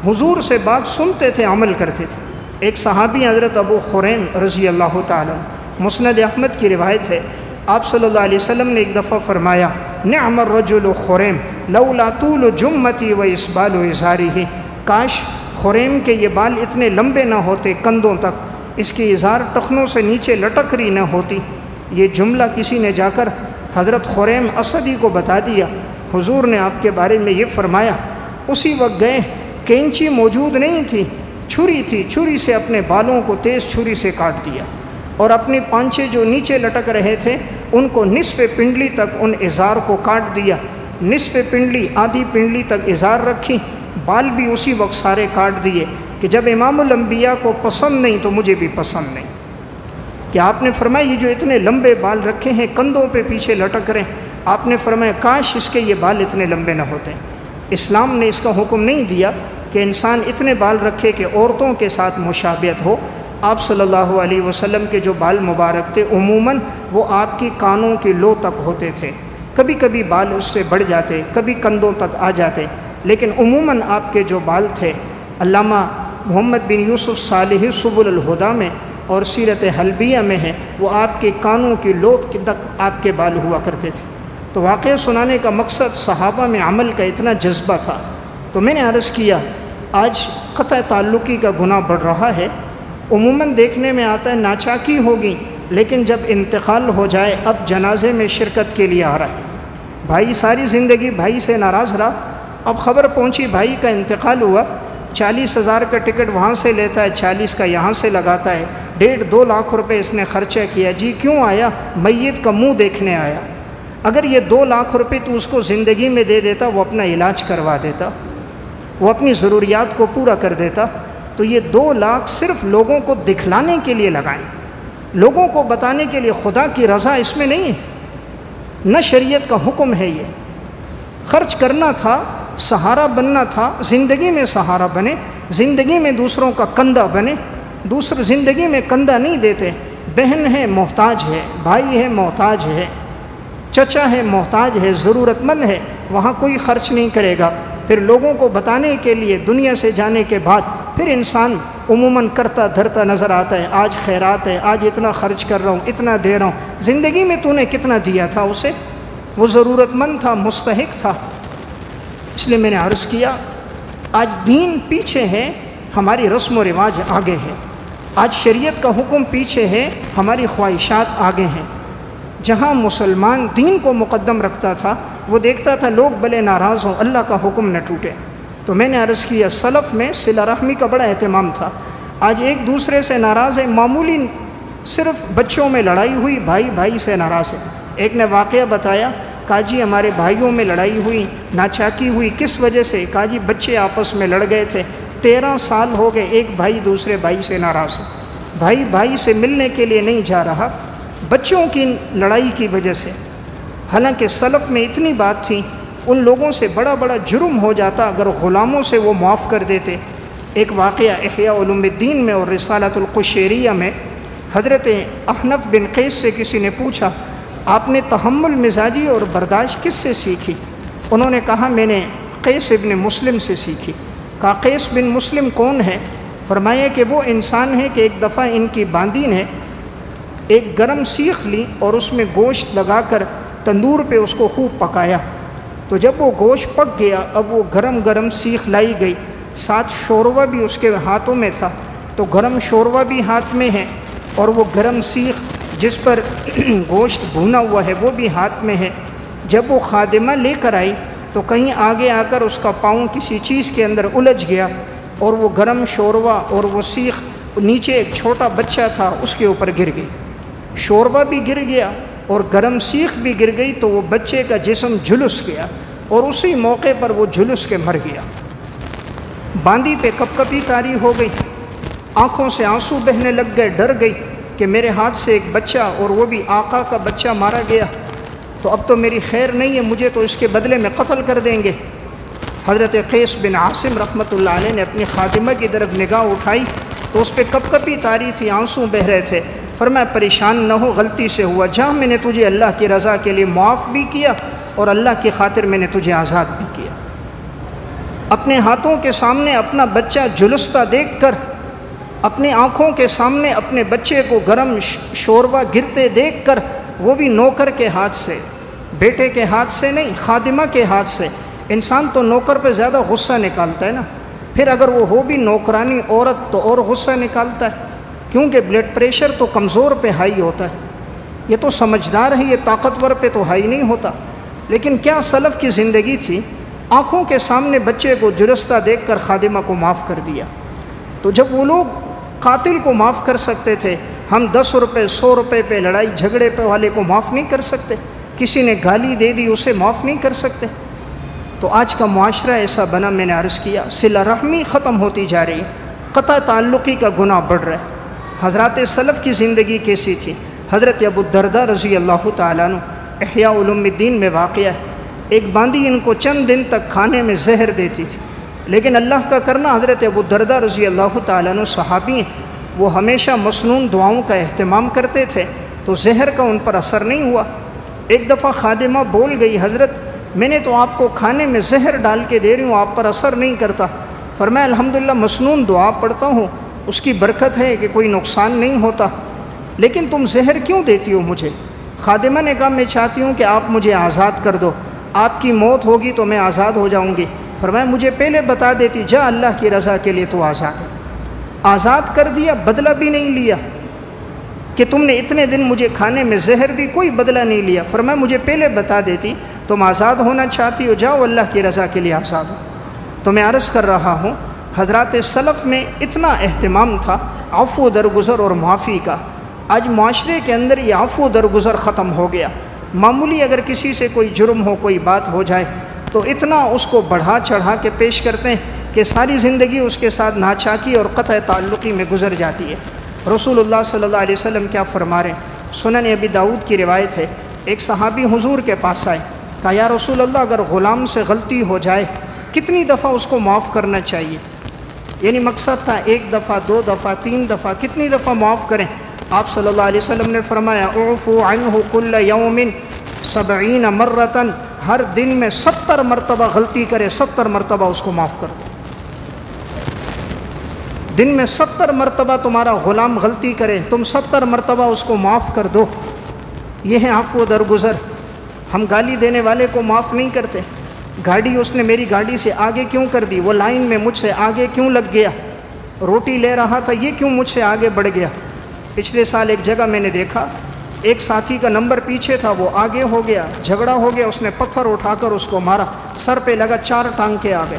حضور سے بات سنتے تھے، عمل کرتے تھے۔ ایک صحابی حضرت ابو خریم رضی اللہ تعالیٰ، مسند احمد کی روایت ہے، آپ صلی اللہ علیہ وسلم نے ایک دفعہ فرمایا نعم الرجل خریم لولا طول جمتی و اسبال ازارہ، کاش خریم کے یہ بال اتنے لمبے نہ ہوتے کندھوں تک، اس کی ازار ٹخنوں سے نیچے لٹک رہی نہ ہوتی۔ یہ جملہ کسی نے جا کر حضرت خریم اسدی کو بتا دیا، حضور نے آپ کے بارے میں یہ فرمایا۔ اسی وقت گئے، کینچی موجود نہیں تھی، چھری تھی، چھری سے اپنے بالوں کو تیز چھری سے کاٹ دیا، اور اپنے پانچے جو نیچے لٹک رہے تھے ان کو نصف پنڈلی تک ان ازار کو کاٹ دیا، نصف پنڈلی آدھی پنڈلی تک ازار رکھی، بال بھی اسی وقت سارے کاٹ دیے کہ جب امام الانبیاء کو پسند نہیں تو مجھے بھی پسند نہیں۔ کہ آپ نے فرمایا یہ جو اتنے لمبے بال رکھے ہیں کندھوں پہ پیچھے لٹک رہے ہیں، آپ نے فرمایا کاش اس کے یہ بال اتنے لمبے نہ ہوتے۔ اسلام نے اس کا حکم نہیں دیا کہ انسان اتنے بال رکھے کہ عورتوں کے ساتھ مشابہت ہو۔ آپ صلی اللہ علیہ وسلم کے جو بال مبارک تھے عموماً وہ آپ کی کانوں کی لو تک ہوتے تھے، کبھی کبھی بال اس سے بڑھ جاتے، کبھی کندھوں تک آ جاتے، لیکن عموماً آپ کے جو بال تھے، علامہ محمد بن یوسف صالح سبل الہدیٰ میں اور سیرت حلبیہ میں ہے، وہ آپ کے کانوں کی لو تک آپ کے بال ہوا کرتے تھے۔ تو واقعہ سنانے کا مقصد صحابہ میں عمل کا اتنا جذبہ تھا. تو میں نے عرض کیا آج قطع تعلقی کا گناہ بڑھ رہا ہے. عموماً دیکھنے میں آتا ہے ناچاکی ہوگی، لیکن جب انتقال ہو جائے اب جنازے میں شرکت کے لیے آ رہا ہے. بھائی ساری زندگی بھائی سے ناراض رہا، اب خبر پہنچی بھائی کا انتقال ہوا، 40,000 کا ٹکٹ وہاں سے لیتا ہے، 40 کا یہاں سے لگاتا ہے، 1.5-2 لاکھ روپے اس نے خرچہ کیا. جی کیوں آیا؟ میت کا منہ دیکھنے آیا. اگر یہ 2 لاکھ روپے تو اس کو زندگی میں دے دیتا، وہ اپنا علاج کروا دیتا، وہ اپنی ضروریات کو پورا کر دیتا. تو یہ 2 لاکھ صرف لوگوں کو دکھلانے کے لیے لگائیں، لوگوں کو بتانے کے لیے. خدا کی رضا اس میں نہیں ہے، نہ شریعت کا حکم ہے. یہ خرچ کرنا تھا، سہارا بننا تھا، زندگی میں سہارا بنے، زندگی میں دوسروں کا کندھا بنے. دوسرے زندگی میں کندھا نہیں دیتے. بہن ہے محتاج ہے، بھائی ہے محتاج ہے، چچا ہے محتاج ہے، ضرورت مند ہے، وہاں کوئی خرچ نہیں کرے گا. پھر لوگوں کو بتانے کے لیے دنیا سے جانے کے بعد پھر انسان عموماً کرتا دھرتا نظر آتا ہے. آج خیرات ہے، آج اتنا خرچ کر رہا ہوں، اتنا دے رہا ہوں. زندگی میں تو نے کتنا دیا تھا اسے؟ وہ ضرورت مند تھا، مستحق تھا. اس لیے میں نے عرض کیا آج دین پیچھے ہے، ہماری رسم و رواج آگے ہے. آج شریعت کا حکم پیچھے ہے، ہماری خواہشات آگے ہیں. جہاں مسلمان دین کو مقدم رکھتا تھا وہ دیکھتا تھا لوگ بھلے ناراض ہوں، اللہ کا حکم نہ ٹوٹے. تو میں نے عرض کیا سلف میں صلہ رحمی کا بڑا اہتمام تھا. آج ایک دوسرے سے ناراض ہے، معمولی صرف بچوں میں لڑائی ہوئی، بھائی بھائی سے ناراض ہے. ایک نے واقعہ بتایا، کہا جی ہمارے بھائیوں میں لڑائی ہوئی، ناچاکی ہوئی، کس وجہ سے؟ کہا جی بچے آپس میں لڑ گئے تھے، 13 سال ہو گئے، ایک بھائی دوسرے بھائی سے ناراض ہے. بھائی بھائی سے ملنے کے لیے نہیں جا رہا، بچوں کی لڑائی کی وجہ سے. حالانکہ سلف میں اتنی بات تھی، ان لوگوں سے بڑا بڑا جرم ہو جاتا اگر غلاموں سے وہ معاف کر دیتے. ایک واقعہ احیاء علوم الدین میں اور رسالۃ القشیریہ میں، حضرت احنف بن قیس سے کسی نے پوچھا آپ نے تحمل مزاجی اور برداشت کس سے سیکھی؟ انہوں نے کہا میں نے قیس ابن مسلم سے سیکھی. کہا قیس بن مسلم کون ہے؟ فرمایا کہ وہ انسان ہے کہ ایک دفعہ ان کی باندی نے ایک گرم سیخ لی اور اس میں گوشت لگا کر تندور پہ اس کو خوب پکایا. تو جب وہ گوشت پک گیا، اب وہ گرم گرم سیخ لائی گئی، ساتھ شوربہ بھی اس کے ہاتھوں میں تھا. تو گرم شوربہ بھی ہاتھ میں ہے اور وہ گرم سیخ جس پر گوشت بھونا ہوا ہے وہ بھی ہاتھ میں ہے. جب وہ خادمہ لے کر آئی تو کہیں آگے آ کر اس کا پاؤں کسی چیز کے اندر الجھ گیا اور وہ گرم شوربہ اور وہ سیخ نیچے ایک چھوٹا بچہ تھا اس کے اوپر گر گئی. شوربہ بھی گر گیا اور گرم سیخ بھی گر گئی تو وہ بچے کا جسم جھلس گیا اور اسی موقع پر وہ جھلس کے مر گیا. باندی پہ کپ کپی طاری ہو گئی، آنکھوں سے آنسو بہنے لگ گئے، ڈر گئی کہ میرے ہاتھ سے ایک بچہ اور وہ بھی آقا کا بچہ مارا گیا، تو اب تو میری خیر نہیں ہے، مجھے تو اس کے بدلے میں قتل کر دیں گے. حضرت قیس بن عاصم رحمۃ اللہ علیہ نے اپنی خادمہ کی طرف نگاہ اٹھائی تو اس پہ کپ کپی طاری تھی، آنسو بہہ رہے تھے. فرمایا پریشان نہ ہو، غلطی سے ہوا، جہاں میں نے تجھے اللہ کی رضا کے لیے معاف بھی کیا اور اللہ کی خاطر میں نے تجھے آزاد بھی کیا. اپنے ہاتھوں کے سامنے اپنا بچہ جھلستا دیکھ کر، اپنے آنکھوں کے سامنے اپنے بچے کو گرم شوربہ گرتے دیکھ کر، وہ بھی نوکر کے ہاتھ سے، بیٹے کے ہاتھ سے نہیں، خادمہ کے ہاتھ سے. انسان تو نوکر پہ زیادہ غصہ نکالتا ہے نا، پھر اگر وہ ہو بھی نوکرانی عورت تو اور غصہ نکالتا ہے، کیونکہ بلڈ پریشر تو کمزور پہ ہائی ہوتا ہے. یہ تو سمجھدار ہے، یہ طاقتور پہ تو ہائی نہیں ہوتا. لیکن کیا سلف کی زندگی تھی، آنکھوں کے سامنے بچے کو جرستہ دیکھ کر خادمہ کو معاف کر دیا. تو جب وہ لوگ قاتل کو معاف کر سکتے تھے، ہم 10 روپے 100 روپے پہ لڑائی جھگڑے پہ والے کو معاف نہیں کر سکتے، کسی نے گالی دے دی اسے معاف نہیں کر سکتے. تو آج کا معاشرہ ایسا بنا، میں نے عرض کیا صلہ رحمی ختم ہوتی جا رہی ہے، قطع تعلقی کا گناہ بڑھ رہا ہے. حضرات سلف کی زندگی کیسی تھی؟ حضرت ابو الدرداء رضی اللہ تعالیٰ عنہ، احیاء علوم الدین میں واقعہ ہے، ایک باندی ان کو چند دن تک کھانے میں زہر دیتی تھی، لیکن اللہ کا کرنا حضرت ابو الدرداء رضی اللہ تعالیٰ عنہ صحابی ہیں، وہ ہمیشہ مسنون دعاؤں کا اہتمام کرتے تھے، تو زہر کا ان پر اثر نہیں ہوا. ایک دفعہ خادمہ بول گئی حضرت میں نے تو آپ کو کھانے میں زہر ڈال کے دے رہی ہوں، آپ پر اثر نہیں کرتا. فرمایا الحمدللہ مسنون دعا پڑھتا ہوں، اس کی برکت ہے کہ کوئی نقصان نہیں ہوتا، لیکن تم زہر کیوں دیتی ہو مجھے؟ خادمہ نے کہا میں چاہتی ہوں کہ آپ مجھے آزاد کر دو، آپ کی موت ہوگی تو میں آزاد ہو جاؤں گی۔ فرمایا مجھے پہلے بتا دیتی، جا اللہ کی رضا کے لیے تو آزاد ہے۔ آزاد کر دیا، بدلہ بھی نہیں لیا کہ تم نے اتنے دن مجھے کھانے میں زہر دی، کوئی بدلہ نہیں لیا۔ فرمایا مجھے پہلے بتا دیتی تم آزاد ہونا چاہتی ہو، جاؤ اللہ کی رضا کے لیے آزاد ہو۔ تو میں عرض کر رہا ہوں حضرات سلف میں اتنا اہتمام تھا عفو درگزر اور معافی کا۔ آج معاشرے کے اندر یہ عفو درگزر ختم ہو گیا۔ معمولی اگر کسی سے کوئی جرم ہو، کوئی بات ہو جائے تو اتنا اس کو بڑھا چڑھا کے پیش کرتے ہیں کہ ساری زندگی اس کے ساتھ ناچاکی اور قطع تعلقی میں گزر جاتی ہے۔ رسول اللہ صلی اللہ علیہ وسلم کیا فرما رہے ہیں؟ سنن ابی داؤد کی روایت ہے، ایک صحابی حضور کے پاس آئے، کہا یا رسول اللہ اگر غلام سے غلطی ہو جائے کتنی دفعہ اس کو معاف کرنا چاہیے؟ یعنی مقصد تھا ایک دفعہ، دو دفعہ، تین دفعہ، کتنی دفعہ معاف کریں؟ آپ صلی اللہ علیہ وسلم نے فرمایا اعفو عنہ کل یوم 70 مرتن، ہر دن میں 70 مرتبہ غلطی کرے، 70 مرتبہ اس کو معاف کر دو۔ دن میں 70 مرتبہ تمہارا غلام غلطی کرے، تم 70 مرتبہ اس کو معاف کر دو۔ یہ ہے عفو درگزر۔ ہم گالی دینے والے کو معاف نہیں کرتے۔ گاڑی اس نے میری گاڑی سے آگے کیوں کر دی؟ وہ لائن میں مجھ سے آگے کیوں لگ گیا؟ روٹی لے رہا تھا، یہ کیوں مجھ سے آگے بڑھ گیا؟ پچھلے سال ایک جگہ میں نے دیکھا ایک ساتھی کا نمبر پیچھے تھا، وہ آگے ہو گیا، جھگڑا ہو گیا، اس نے پتھر اٹھا کر اس کو مارا، سر پہ لگا، 4 ٹانکے آ گئے،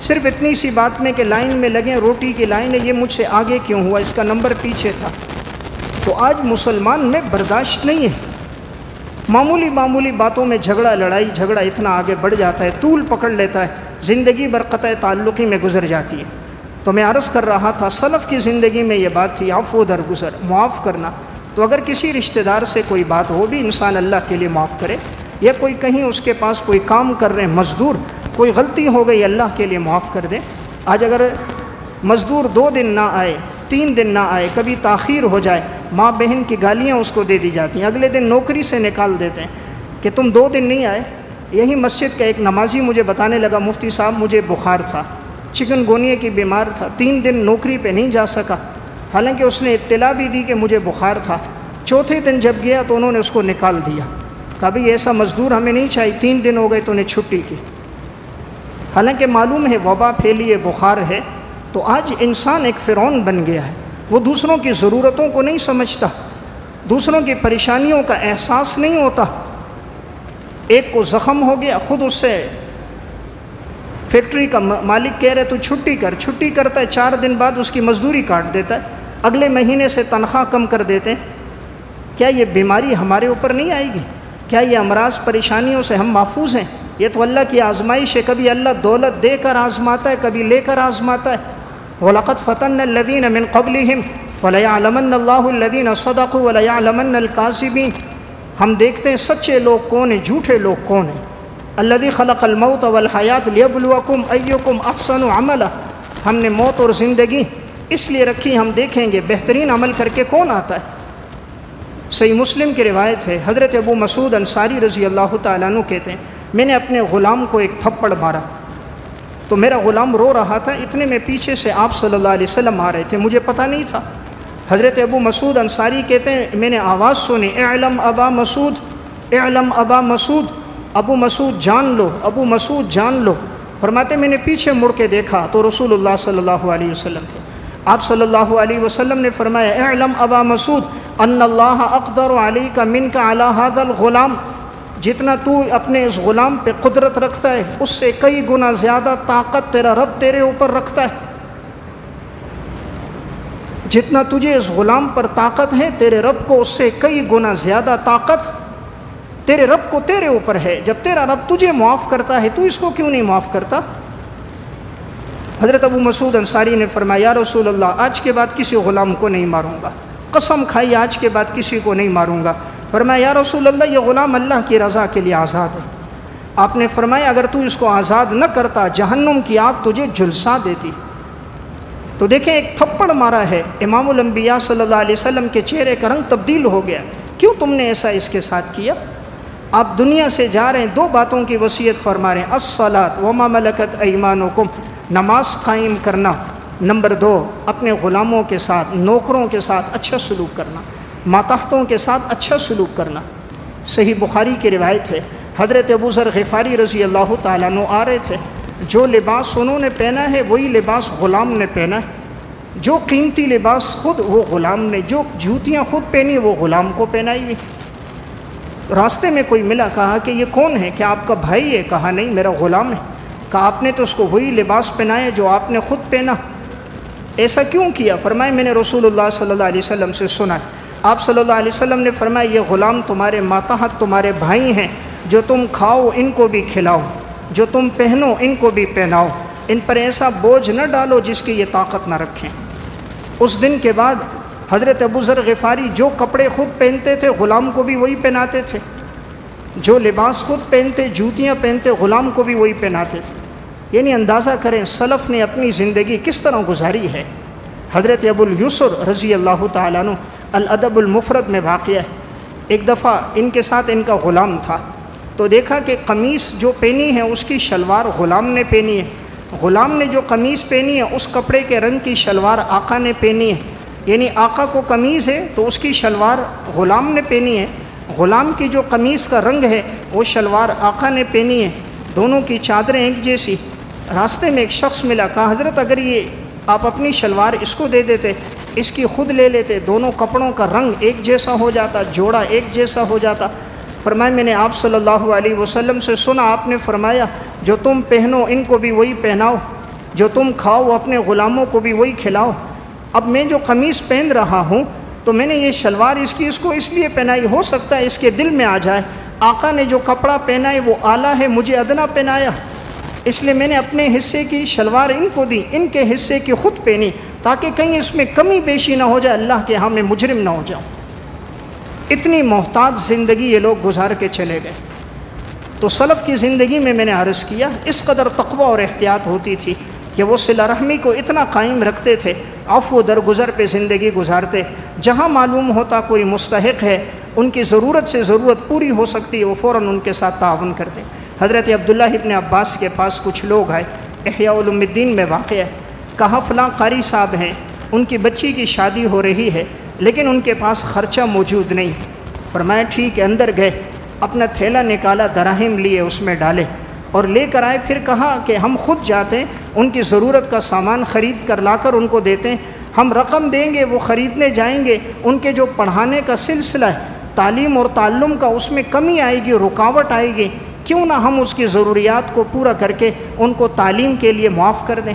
صرف اتنی سی بات میں کہ لائن میں لگیں، روٹی کی لائن ہے، یہ مجھ سے آگے کیوں ہوا؟ اس کا نمبر پیچھے تھا۔ تو آج مسلمان میں برداشت نہیں ہے، معمولی معمولی باتوں میں جھگڑا، لڑائی جھگڑا اتنا آگے بڑھ جاتا ہے، طول پکڑ لیتا ہے، زندگی بھر قطع تعلقی میں گزر جاتی ہے۔ تو میں عرض کر رہا تھا سلف کی زندگی میں یہ بات تھی عفو درگزر، معاف کرنا۔ تو اگر کسی رشتہ دار سے کوئی بات ہو بھی انسان اللہ کے لیے معاف کرے، یا کوئی کہیں اس کے پاس کوئی کام کر رہے ہیں مزدور، کوئی غلطی ہو گئی اللہ کے لیے معاف کر دے۔ آج اگر مزدور 2 دن نہ آئے، 3 دن نہ آئے، کبھی تاخیر ہو جائے، ماں بہن کی گالیاں اس کو دے دی جاتی ہیں، اگلے دن نوکری سے نکال دیتے ہیں کہ تم 2 دن نہیں آئے۔ یہی مسجد کا ایک نمازی مجھے بتانے لگا، مفتی صاحب مجھے بخار تھا، چکن گونیا کی بیمار تھا، 3 دن نوکری پہ نہیں جا سکا، حالانکہ اس نے اطلاع بھی دی کہ مجھے بخار تھا۔ 4تھے دن جب گیا تو انہوں نے اس کو نکال دیا، کہا بھی ایسا مزدور ہمیں نہیں چاہیے، 3 دن ہو گئے تو انہیں چھٹی کی، حالانکہ معلوم ہے وبا پھیلی ہے، بخار ہے۔ تو آج انسان ایک فرعون بن گیا ہے، وہ دوسروں کی ضرورتوں کو نہیں سمجھتا، دوسروں کی پریشانیوں کا احساس نہیں ہوتا۔ ایک کو زخم ہو گیا، خود اس سے فیکٹری کا مالک کہہ رہے تو چھٹی کر، چھٹی کرتا ہے، 4 دن بعد اس کی مزدوری کاٹ دیتا ہے، اگلے مہینے سے تنخواہ کم کر دیتے ہیں۔ کیا یہ بیماری ہمارے اوپر نہیں آئے گی؟ کیا یہ امراض پریشانیوں سے ہم محفوظ ہیں؟ یہ تو اللہ کی آزمائش ہے، کبھی اللہ دولت دے کر آزماتا ہے، کبھی لے کر آزماتا ہے۔ وَلَقَدْ فَتَنَّا الَّذِينَ مِن قَبْلِهِمْ فَلَيَعْلَمَنَّ اللَّهُ الَّذِينَ صَدَقُوا وَلَيَعْلَمَنَّ الْكَاذِبِينَ۔ ہم دیکھتے ہیں سچے لوگ کون ہیں، جھوٹے لوگ کون ہیں۔ الَّذِي خَلَقَ الْمَوْتَ وَالْحَيَاةَ لِيَبْلُوَكُمْ أَيُّكُمْ أَحْسَنُ عَمَلًا۔ ہم نے موت اور زندگی اس لیے رکھی، ہم دیکھیں گے بہترین عمل کر کے کون آتا ہے۔ صحیح مسلم کی روایت ہے، حضرت ابو مسعود انصاری رضی اللہ تعالیٰ عنہ کہتے ہیں میں نے اپنے غلام کو ایک تھپڑ مارا، تو میرا غلام رو رہا تھا، اتنے میں پیچھے سے آپ صلی اللہ علیہ وسلم آ رہے تھے، مجھے پتہ نہیں تھا۔ حضرت ابو مسعود انصاری کہتے ہیں میں نے آواز سنی، اعلم ابا مسعود، اعلم ابا مسعود، ابو مسعود جان لو، ابو مسعود جان لو۔ فرماتے میں نے پیچھے مڑ کے دیکھا تو رسول اللہ صلی اللہ علیہ وسلم تھے۔ آپ صلی اللہ علیہ وسلم نے فرمایا اعلم ابا مسعود ان اللہ اقدر علیک منک علی ھذا الغلام، جتنا تو اپنے اس غلام پہ قدرت رکھتا ہے اس سے کئی گنا زیادہ طاقت تیرا رب تیرے اوپر رکھتا ہے۔ جتنا تجھے اس غلام پر طاقت ہے تیرے رب کو اس سے کئی گنا زیادہ طاقت تیرے رب کو تیرے اوپر ہے۔ جب تیرا رب تجھے معاف کرتا ہے تو اس کو کیوں نہیں معاف کرتا؟ حضرت ابو مسعود انصاری نے فرمایا یا رسول اللہ آج کے بعد کسی غلام کو نہیں ماروں گا، قسم کھائی آج کے بعد کسی کو نہیں ماروں گا۔ فرمایا یا رسول اللہ یہ غلام اللہ کی رضا کے لیے آزاد ہے۔ آپ نے فرمایا اگر تو اس کو آزاد نہ کرتا جہنم کی آگ تجھے جھلسا دیتی۔ تو دیکھیں ایک تھپڑ مارا ہے، امام الانبیاء صلی اللہ علیہ وسلم کے چہرے کا رنگ تبدیل ہو گیا، کیوں تم نے ایسا اس کے ساتھ کیا؟ آپ دنیا سے جا رہے ہیں، 2 باتوں کی وصیت فرما رہے ہیں، الصلاۃ وما ملکت ایمانکم، نماز قائم کرنا، نمبر 2 اپنے غلاموں کے ساتھ، نوکروں کے ساتھ اچھا سلوک کرنا، ماتحتوں کے ساتھ اچھا سلوک کرنا۔ صحیح بخاری کی روایت ہے، حضرت ابو ذر غفاری رضی اللہ تعالیٰ عنہ آ رہے تھے، جو لباس انہوں نے پہنا ہے وہی لباس غلام نے پہنا ہے، جو قیمتی لباس خود وہ غلام نے، جو جوتیاں خود پہنی وہ غلام کو پہنائی ہوئی۔ راستے میں کوئی ملا، کہا کہ یہ کون ہے؟ کیا آپ کا بھائی ہے؟ کہا نہیں، میرا غلام ہے۔ کہا آپ نے تو اس کو وہی لباس پہنایا جو آپ نے خود پہنا، ایسا کیوں کیا؟ فرمایا میں نے رسول اللہ صلی اللہ علیہ وسلم سے سنا ہے، آپ صلی اللہ علیہ وسلم نے فرمایا یہ غلام تمہارے ماتحت تمہارے بھائی ہیں، جو تم کھاؤ ان کو بھی کھلاؤ، جو تم پہنو ان کو بھی پہناؤ، ان پر ایسا بوجھ نہ ڈالو جس کی یہ طاقت نہ رکھیں۔ اس دن کے بعد حضرت ابو ذر غفاری جو کپڑے خود پہنتے تھے غلام کو بھی وہی پہناتے تھے، جو لباس خود پہنتے، جوتیاں پہنتے، غلام کو بھی وہی پہناتے تھے۔ یعنی اندازہ کریں سلف نے اپنی زندگی کس طرح گزاری ہے۔ حضرت ابو الیسر رضی اللہ تعالیٰ عنہ الادب المفرد میں واقعہ ہے، ایک دفعہ ان کے ساتھ ان کا غلام تھا، تو دیکھا کہ قمیص جو پہنی ہے اس کی شلوار غلام نے پہنی ہے، غلام نے جو قمیص پہنی ہے اس کپڑے کے رنگ کی شلوار آقا نے پہنی ہے، یعنی آقا کو قمیص ہے تو اس کی شلوار غلام نے پہنی ہے، غلام کی جو قمیص کا رنگ ہے وہ شلوار آقا نے پہنی ہے، دونوں کی چادریں ایک جیسی۔ راستے میں ایک شخص ملا، کہا حضرت اگر یہ آپ اپنی شلوار اس کو دے دیتے، اس کی خود لے لیتے، دونوں کپڑوں کا رنگ ایک جیسا ہو جاتا، جوڑا ایک جیسا ہو جاتا۔ فرمایا میں نے آپ صلی اللہ علیہ وسلم سے سنا، آپ نے فرمایا جو تم پہنو ان کو بھی وہی پہناؤ، جو تم کھاؤ اپنے غلاموں کو بھی وہی کھلاؤ۔ اب میں جو قمیص پہن رہا ہوں تو میں نے یہ شلوار اس کو اس لیے پہنائی، ہو سکتا ہے اس کے دل میں آ جائے آقا نے جو کپڑا پہنا ہے وہ اعلیٰ ہے، مجھے ادنا پہنایا، اس لیے میں نے اپنے حصے کی شلوار ان کو دی، ان کے حصے کی خود پہنی، تاکہ کہیں اس میں کمی بیشی نہ ہو جائے، اللہ کے ہاں میں مجرم نہ ہو جاؤں۔ اتنی محتاط زندگی یہ لوگ گزار کے چلے گئے۔ تو سلف کی زندگی میں نے عرض کیا اس قدر تقوی اور احتیاط ہوتی تھی کہ وہ صلہ رحمی کو اتنا قائم رکھتے تھے، عفو درگزر پہ زندگی گزارتے، جہاں معلوم ہوتا کوئی مستحق ہے، ان کی ضرورت سے ضرورت پوری ہو سکتی ہے، وہ فوراً ان کے ساتھ تعاون کرتے۔ حضرت عبداللہ ابن عباس کے پاس کچھ لوگ آئے، احیاء علوم الدین میں واقع ہے، کہا فلاں قاری صاحب ہیں، ان کی بچی کی شادی ہو رہی ہے لیکن ان کے پاس خرچہ موجود نہیں۔ فرمایا ٹھیک ہے، اندر گئے، اپنا تھیلا نکالا، دراہم لیے اس میں ڈالے اور لے کر آئے، پھر کہا کہ ہم خود جاتے ہیں، ان کی ضرورت کا سامان خرید کر لا کر ان کو دیتے ہیں، ہم رقم دیں گے، وہ خریدنے جائیں گے، ان کے جو پڑھانے کا سلسلہ ہے، تعلیم اور تعلم کا، اس میں کمی آئے گی، رکاوٹ آئے گی، کیوں نہ ہم اس کی ضروریات کو پورا کر کے ان کو تعلیم کے لیے معاف کر دیں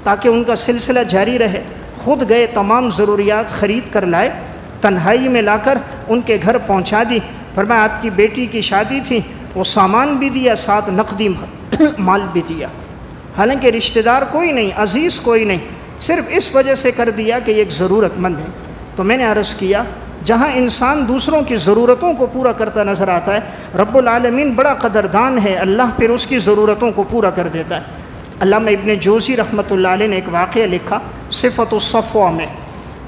تاکہ ان کا سلسلہ جاری رہے۔ خود گئے، تمام ضروریات خرید کر لائے، تنہائی میں لا کر ان کے گھر پہنچا دی۔ فرمایا آپ کی بیٹی کی شادی تھی، وہ سامان بھی دیا، ساتھ نقدی مال بھی دیا، حالانکہ رشتہ دار کوئی نہیں، عزیز کوئی نہیں، صرف اس وجہ سے کر دیا کہ یہ ایک ضرورت مند ہے۔ تو میں نے عرض کیا جہاں انسان دوسروں کی ضرورتوں کو پورا کرتا نظر آتا ہے، رب العالمین بڑا قدردان ہے، اللہ پھر اس کی ضرورتوں کو پورا کر دیتا ہے۔ علامہ ابن جوزی رحمۃ اللہ علیہ نے ایک واقعہ لکھا صفت الصفوہ میں،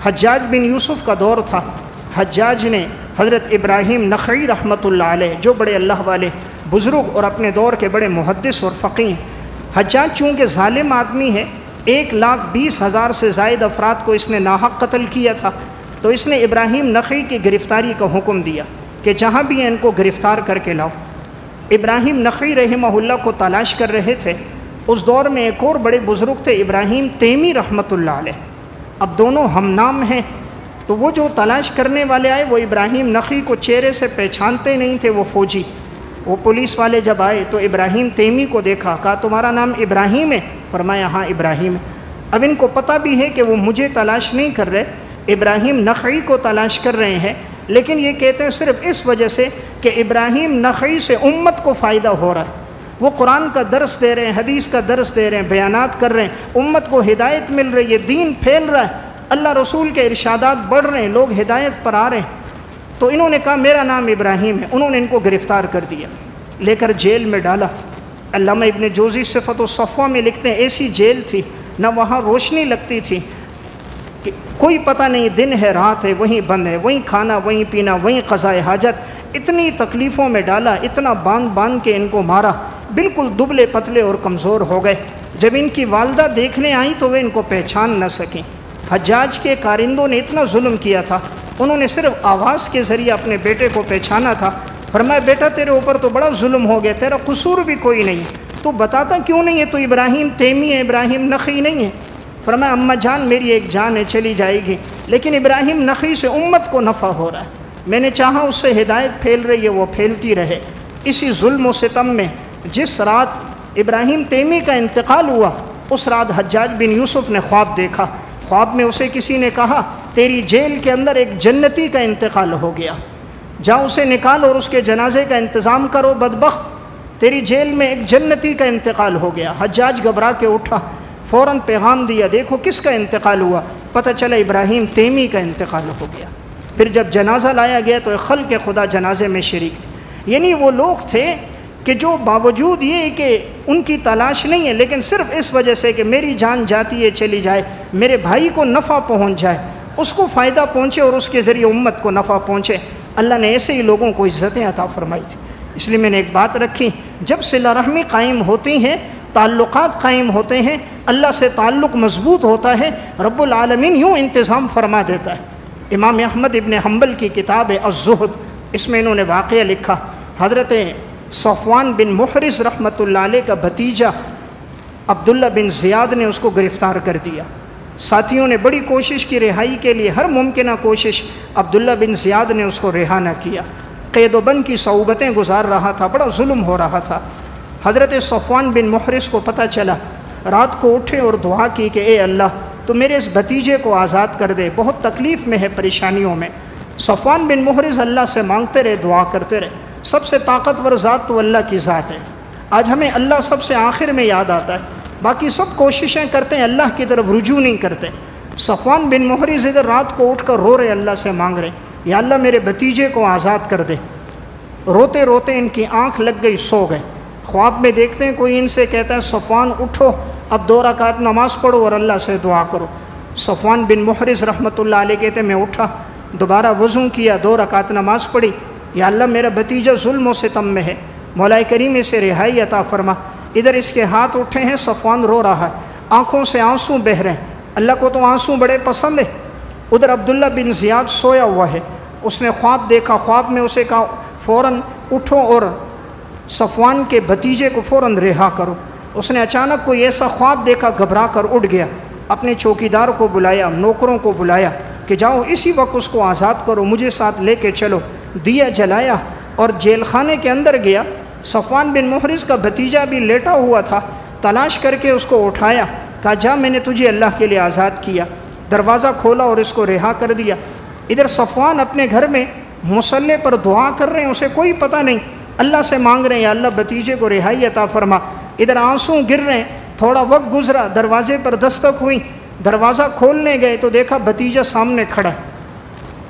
حجاج بن یوسف کا دور تھا، حجاج نے حضرت ابراہیم نخعی رحمۃ اللہ علیہ، جو بڑے اللہ والے بزرگ اور اپنے دور کے بڑے محدث اور فقیہ ہیں، حجاج چونکہ ظالم آدمی ہے، 1,20,000 سے زائد افراد کو اس نے ناحق قتل کیا تھا، تو اس نے ابراہیم نخعی کی گرفتاری کا حکم دیا کہ جہاں بھی ہیں ان کو گرفتار کر کے لاؤ۔ ابراہیم نخعی رحمہ اللہ کو تلاش کر رہے تھے، اس دور میں ایک اور بڑے بزرگ تھے ابراہیم تیمی رحمۃ اللہ علیہ، اب دونوں ہم نام ہیں، تو وہ جو تلاش کرنے والے آئے وہ ابراہیم نخعی کو چہرے سے پہچانتے نہیں تھے، وہ فوجی، وہ پولیس والے جب آئے تو ابراہیم تیمی کو دیکھا، کہا تمہارا نام ابراہیم ہے؟ فرمایا ہاں ابراہیم ہے۔ اب ان کو پتہ بھی ہے کہ وہ مجھے تلاش نہیں کر رہے، ابراہیم نخعی کو تلاش کر رہے ہیں، لیکن یہ کہتے ہیں صرف اس وجہ سے کہ ابراہیم نخعی سے امت کو فائدہ ہو رہا ہے، وہ قرآن کا درس دے رہے ہیں، حدیث کا درس دے رہے ہیں، بیانات کر رہے ہیں، امت کو ہدایت مل رہی ہے، دین پھیل رہا ہے، اللہ رسول کے ارشادات بڑھ رہے ہیں، لوگ ہدایت پر آ رہے ہیں۔ تو انہوں نے کہا میرا نام ابراہیم ہے، انہوں نے ان کو گرفتار کر دیا، لے کر جیل میں ڈالا۔ علامہ ابن جوزی صفت الصفوہ میں لکھتے ہیں ایسی جیل تھی، نہ وہاں روشنی لگتی تھی، کہ کوئی پتہ نہیں دن ہے رات ہے، وہیں بند ہے، وہیں کھانا وہیں پینا وہیں قضاء حاجت، اتنی تکلیفوں میں ڈالا، اتنا باندھ کے ان کو مارا، بالکل دبلے پتلے اور کمزور ہو گئے۔ جب ان کی والدہ دیکھنے آئیں تو وہ ان کو پہچان نہ سکیں۔ حجاج کے کارندوں نے اتنا ظلم کیا تھا، انہوں نے صرف آواز کے ذریعے اپنے بیٹے کو پہچانا تھا۔ فرمایا بیٹا تیرے اوپر تو بڑا ظلم ہو گیا، تیرا قصور بھی کوئی نہیں، تو بتاتا کیوں نہیں ہے؟ تو ابراہیم تیمی ہے، ابراہیم نخعی نہیں ہے۔ فرمایا اماں جان میری ایک جان ہے چلی جائے گی، لیکن ابراہیم نخعی سے امت کو نفع ہو رہا ہے، میں نے چاہا اس سے ہدایت پھیل رہی ہے وہ پھیلتی رہے۔ اسی ظلم و ستم میں جس رات ابراہیم تیمی کا انتقال ہوا، اس رات حجاج بن یوسف نے خواب دیکھا۔ خواب میں اسے کسی نے کہا تیری جیل کے اندر ایک جنتی کا انتقال ہو گیا، جا اسے نکال اور اس کے جنازے کا انتظام کرو، بدبخت تیری جیل میں ایک جنتی کا انتقال ہو گیا۔ حجاج گھبرا کے اٹھا، فوراً پیغام دیا، دیکھو کس کا انتقال ہوا؟ پتہ چلا ابراہیم تیمی کا انتقال ہو گیا۔ پھر جب جنازہ لایا گیا تو خلق خدا جنازے میں شریک تھے، یعنی وہ لوگ تھے کہ جو باوجود یہ کہ ان کی تلاش نہیں ہے، لیکن صرف اس وجہ سے کہ میری جان جاتی ہے چلی جائے، میرے بھائی کو نفع پہنچ جائے، اس کو فائدہ پہنچے اور اس کے ذریعے امت کو نفع پہنچے، اللہ نے ایسے ہی لوگوں کو عزتیں عطا فرمائی تھی۔ اس لیے میں نے ایک بات رکھی، جب صلہ رحمی قائم ہوتی ہیں، تعلقات قائم ہوتے ہیں، اللہ سے تعلق مضبوط ہوتا ہے، رب العالمین یوں انتظام فرما دیتا ہے۔ امام احمد ابن حنبل کی کتاب ہے الزہد، اس میں انہوں نے واقعہ لکھا، حضرت صفوان بن محرز رحمۃ اللہ علیہ کا بھتیجا عبداللہ بن زیاد نے اس کو گرفتار کر دیا۔ ساتھیوں نے بڑی کوشش کی رہائی کے لیے، ہر ممکنہ کوشش، عبداللہ بن زیاد نے اس کو رہا نہ کیا، قید و بند کی صعوبتیں گزار رہا تھا، بڑا ظلم ہو رہا تھا۔ حضرت صفوان بن محرز کو پتہ چلا، رات کو اٹھے اور دعا کی کہ اے اللہ تو میرے اس بھتیجے کو آزاد کر دے، بہت تکلیف میں ہے، پریشانیوں میں۔ صفوان بن محرز اللہ سے مانگتے رہے، دعا کرتے رہے۔ سب سے طاقتور ذات تو اللہ کی ذات ہے، آج ہمیں اللہ سب سے آخر میں یاد آتا ہے، باقی سب کوششیں کرتے ہیں، اللہ کی طرف رجوع نہیں کرتے۔ صفوان بن محرز ادھر رات کو اٹھ کر رو رہے، اللہ سے مانگ رہے، یا اللہ میرے بھتیجے کو آزاد کر دے۔ روتے روتے ان کی آنکھ لگ گئی، سو گئے۔ خواب میں دیکھتے ہیں کوئی ان سے کہتا ہے صفوان اٹھو، اب 2 رکعت نماز پڑھو اور اللہ سے دعا کرو۔ صفوان بن محرز رحمۃ اللہ علیہ کہتے ہیں میں اٹھا، دوبارہ وضو کیا، 2 رکعت نماز پڑھی، یا اللہ میرا بھتیجا ظلم و ستم میں ہے، مولا کریم اسے رہائی عطا فرما۔ ادھر اس کے ہاتھ اٹھے ہیں، صفوان رو رہا ہے، آنکھوں سے آنسو بہہ رہے ہیں، اللہ کو تو آنسو بڑے پسند ہے۔ ادھر عبداللہ بن زیاد سویا ہوا ہے، اس نے خواب دیکھا، خواب میں اسے کہا فوراً اٹھو اور صفوان کے بھتیجے کو فوراً رہا کرو۔ اس نے اچانک کوئی ایسا خواب دیکھا، گھبرا کر اٹھ گیا، اپنے چوکیدار کو بلایا، نوکروں کو بلایا کہ جاؤ اسی وقت اس کو آزاد کرو، مجھے ساتھ لے کے چلو۔ دیا جلایا اور جیل خانے کے اندر گیا۔ صفوان بن محرز کا بھتیجا بھی لیٹا ہوا تھا، تلاش کر کے اس کو اٹھایا، کہا جا میں نے تجھے اللہ کے لیے آزاد کیا۔ دروازہ کھولا اور اس کو رہا کر دیا۔ ادھر صفوان اپنے گھر میں مصلے پر دعا کر رہے ہیں، اسے کوئی پتہ نہیں، اللہ سے مانگ رہے ہیں یا اللہ بھتیجے کو رہائی عطا فرما۔ ادھر آنسو گر رہے ہیں، تھوڑا وقت گزرا، دروازے پر دستک ہوئی، دروازہ کھولنے گئے تو دیکھا بھتیجا سامنے کھڑا ہے۔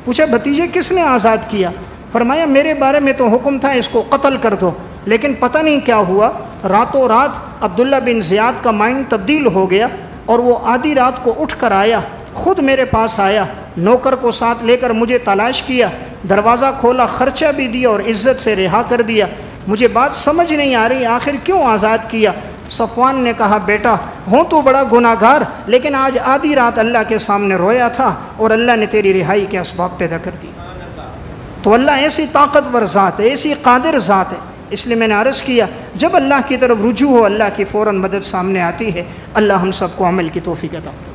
پوچھا بھتیجے کس نے آزاد کیا؟ فرمایا میرے بارے میں تو حکم تھا اس کو قتل کر دو، لیکن پتہ نہیں کیا ہوا، راتوں رات عبداللہ بن زیاد کا مائنڈ تبدیل ہو گیا اور وہ آدھی رات کو اٹھ کر آیا، خود میرے پاس آیا، نوکر کو ساتھ لے کر مجھے تلاش کیا، دروازہ کھولا، خرچہ بھی دیا اور عزت سے رہا کر دیا۔ مجھے بات سمجھ نہیں آ رہی آخر کیوں آزاد کیا؟ صفوان نے کہا بیٹا ہوں تو بڑا گناہ گار، لیکن آج آدھی رات اللہ کے سامنے رویا تھا اور اللہ نے تیری رہائی کے اسباب پیدا کر دی۔ تو اللہ ایسی طاقتور ذات ہے، ایسی قادر ذات ہے، اس لیے میں نے عرض کیا جب اللہ کی طرف رجوع ہو اللہ کی فوراً مدد سامنے آتی ہے۔ اللہ ہم سب کو عمل کی توفیق عطا فرمائے۔